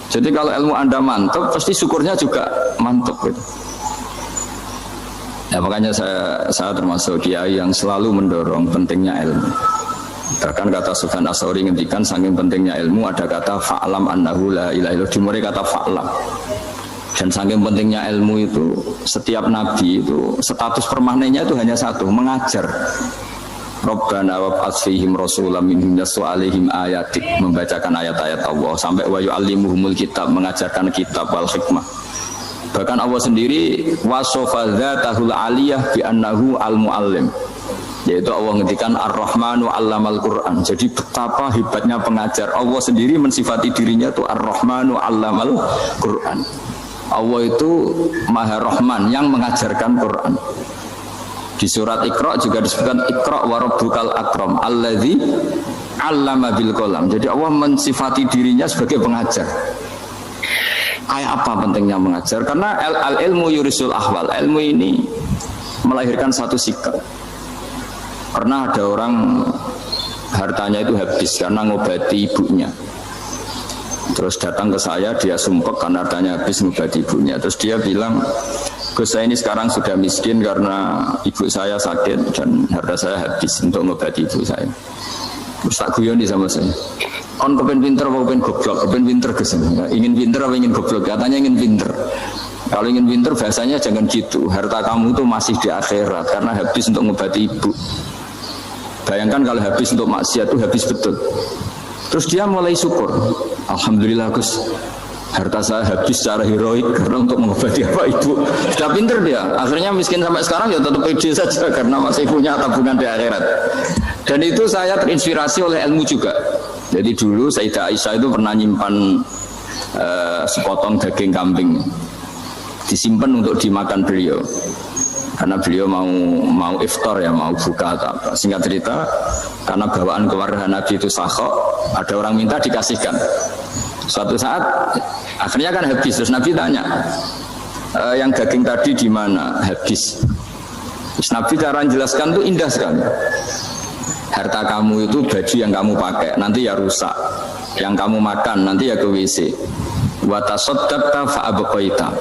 Jadi kalau ilmu Anda mantap, pasti syukurnya juga mantap gitu. Ya makanya saya termasuk kiai yang selalu mendorong pentingnya ilmu. Bahkan kata Sufyan As-Tsauri ngendikan saking pentingnya ilmu, ada kata fa'lam annahu la ilaha illallah, dimulai kata fa'lam. Dan saking pentingnya ilmu itu, setiap nabi itu status permanennya itu hanya satu, mengajar. Rabbana wab'ats fihim rasulam minhum yatlu 'alaihim ayatik, membacakan ayat-ayat Allah, sampai wa yu'allimuhumul kitab, mengajarkan kitab wal hikmah. Bahkan Allah sendiri wasofa dzatahul aliyah bi annahu al-muallim. Yaitu Allah ngendikan Ar-Rahmanu 'allamal Qur'an. Jadi betapa hebatnya pengajar. Allah sendiri mensifati dirinya itu Ar-Rahmanu 'allamal Qur'an. Allah itu Maha Rahman yang mengajarkan Quran. Di surat Iqra juga disebutkan Iqra wa rabbukal akram alladzi 'allama bil qalam. Jadi Allah mensifati dirinya sebagai pengajar. Apa pentingnya mengajar? Karena al-ilmu yurisul ahwal. Ilmu ini melahirkan satu sikap. Pernah ada orang hartanya itu habis karena ngobati ibunya. Terus datang ke saya, dia sumpek karena hartanya habis ngobati ibunya. Terus dia bilang, Gus, saya ini sekarang sudah miskin karena ibu saya sakit dan harta saya habis untuk ngobati ibu saya. Terus tak guyoni sama saya. On kepen pinter apa kepen goblok? Kepen pinter Gus. Ingin pinter apa ingin goblok? Katanya ingin pinter. Kalau ingin pinter bahasanya jangan gitu. Harta kamu itu masih di akhirat karena habis untuk ngobati ibu. Bayangkan kalau habis untuk maksiat itu habis betul. Terus dia mulai syukur. Alhamdulillah Gus, harta saya habis secara heroik karena untuk mengobati apa ibu. Sudah pinter dia. Akhirnya miskin sampai sekarang ya tetap pede saja karena masih punya tabungan di akhirat. Dan itu saya terinspirasi oleh ilmu juga. Jadi dulu Sayyidah Aisyah itu pernah nyimpan sepotong daging kambing, disimpan untuk dimakan beliau. Karena beliau mau iftar ya, mau buka atau apa. Singkat cerita, karena bawaan keluarga Nabi itu sakho, ada orang minta dikasihkan. Suatu saat, akhirnya kan habis. Terus Nabi tanya, yang daging tadi di mana? Habis. Terus Nabi cara menjelaskan itu indah sekali. Harta kamu itu baju yang kamu pakai, nanti ya rusak. Yang kamu makan, nanti ya ke WC. Wa tasaddaqta fa abqaita.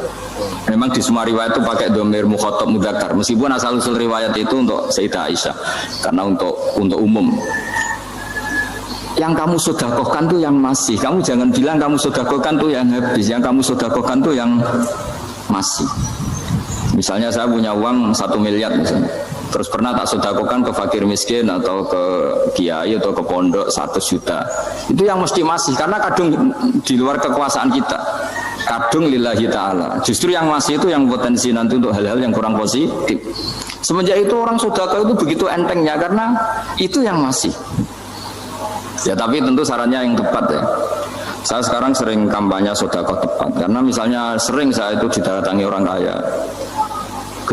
Memang di semua riwayat itu pakai dhamir mukhatab mudzakkar. Meskipun asal-usul riwayat itu untuk Sayyidah Aisyah karena untuk umum. Yang kamu sedekahkan tuh yang masih. Kamu jangan bilang kamu sedekahkan tuh yang habis. Yang kamu sedekahkan tuh yang masih. Misalnya saya punya uang 1 miliar misalnya. Terus pernah tak sedekahkan ke fakir miskin atau ke kiai atau ke pondok 1 juta. Itu yang mesti masih karena kadung di luar kekuasaan kita. Kadung lillahi ta'ala. Justru yang masih itu yang potensi nanti untuk hal-hal yang kurang positif. Semenjak itu orang sedekah itu begitu entengnya karena itu yang masih. Ya tapi tentu sarannya yang tepat ya. Saya sekarang sering kampanye sedekah tepat karena misalnya sering saya itu didatangi orang kaya.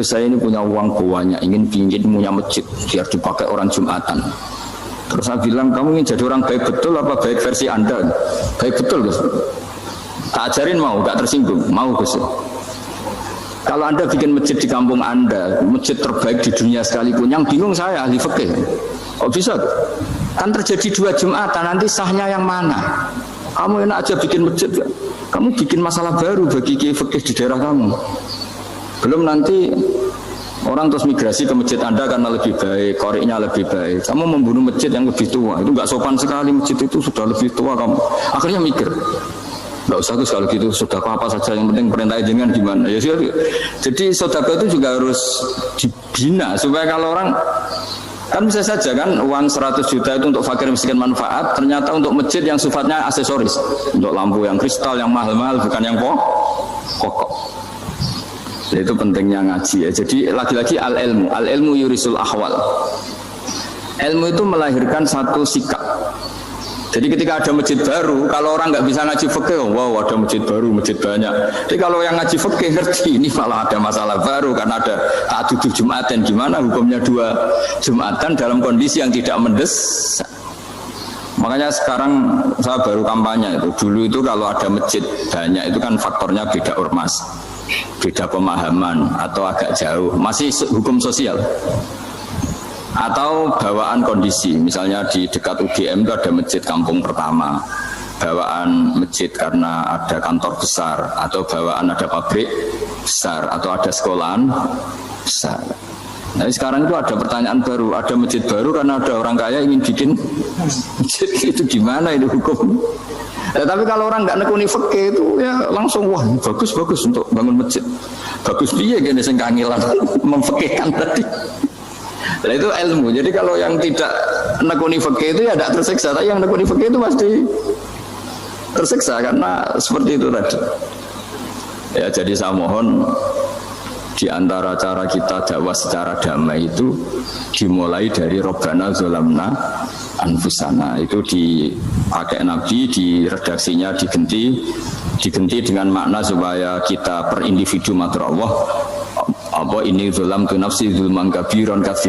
Saya ini punya uang banyak, ingin punya masjid biar dipakai orang Jumatan. Terus saya bilang, kamu ingin jadi orang baik betul apa baik versi Anda? Baik betul Gus. Tak ajarin mau, gak tersinggung, mau Gus. Kalau Anda bikin masjid di kampung Anda, masjid terbaik di dunia sekalipun, yang bingung saya ahli fikih. Kok bisa? Kan terjadi 2 Jumatan, nanti sahnya yang mana? Kamu enak aja bikin masjid, kamu bikin masalah baru bagi kiai fikih di daerah kamu. Belum nanti orang terus migrasi ke masjid Anda karena lebih baik, koriknya lebih baik. Kamu membunuh masjid yang lebih tua, itu nggak sopan sekali, masjid itu sudah lebih tua kamu. Akhirnya mikir, nggak usah tuh kalau gitu, sedekah apa saja yang penting perintah jenengan gimana. Ya sih. Jadi sedekah itu juga harus dibina supaya kalau orang kan bisa saja kan uang 100 juta itu untuk fakir miskin manfaat, ternyata untuk masjid yang sifatnya aksesoris, untuk lampu yang kristal yang mahal-mahal bukan yang pokok. Itu pentingnya ngaji ya. Jadi lagi-lagi al-ilmu yurisul ahwal. Ilmu itu melahirkan satu sikap. Jadi ketika ada masjid baru, kalau orang nggak bisa ngaji fikih, wow ada masjid baru, masjid banyak. Jadi kalau yang ngaji fikih ngerti ini malah ada masalah baru karena ada ta'addud Jumatan. Gimana hukumnya 2 Jumatan dalam kondisi yang tidak mendesak. Makanya sekarang saya baru kampanye itu. Dulu itu kalau ada masjid banyak itu kan faktornya beda ormas, beda pemahaman atau agak jauh, masih hukum sosial atau bawaan kondisi. Misalnya di dekat UGM itu ada masjid kampung pertama, bawaan masjid karena ada kantor besar atau bawaan ada pabrik besar atau ada sekolahan besar. Nah sekarang itu ada pertanyaan baru, ada masjid baru karena ada orang kaya ingin bikin masjid, itu gimana itu hukum? Ya, tapi kalau orang nggak nekuni fikih itu ya langsung wah bagus untuk bangun masjid. Bagus dia gini sing kangelan memfikihkan tadi. Nah itu ilmu. Jadi kalau yang tidak nekuni fikih itu ya tidak tersiksa, tapi yang nekuni fikih itu pasti tersiksa karena seperti itu tadi. Ya, jadi saya mohon di antara cara kita dakwah secara damai itu dimulai dari Robbana Zolamna Anfusana, itu dipakai Nabi, di redaksinya diganti dengan makna supaya kita per individu matur Allah, apa ini zolam tu nafsi zulman kabiron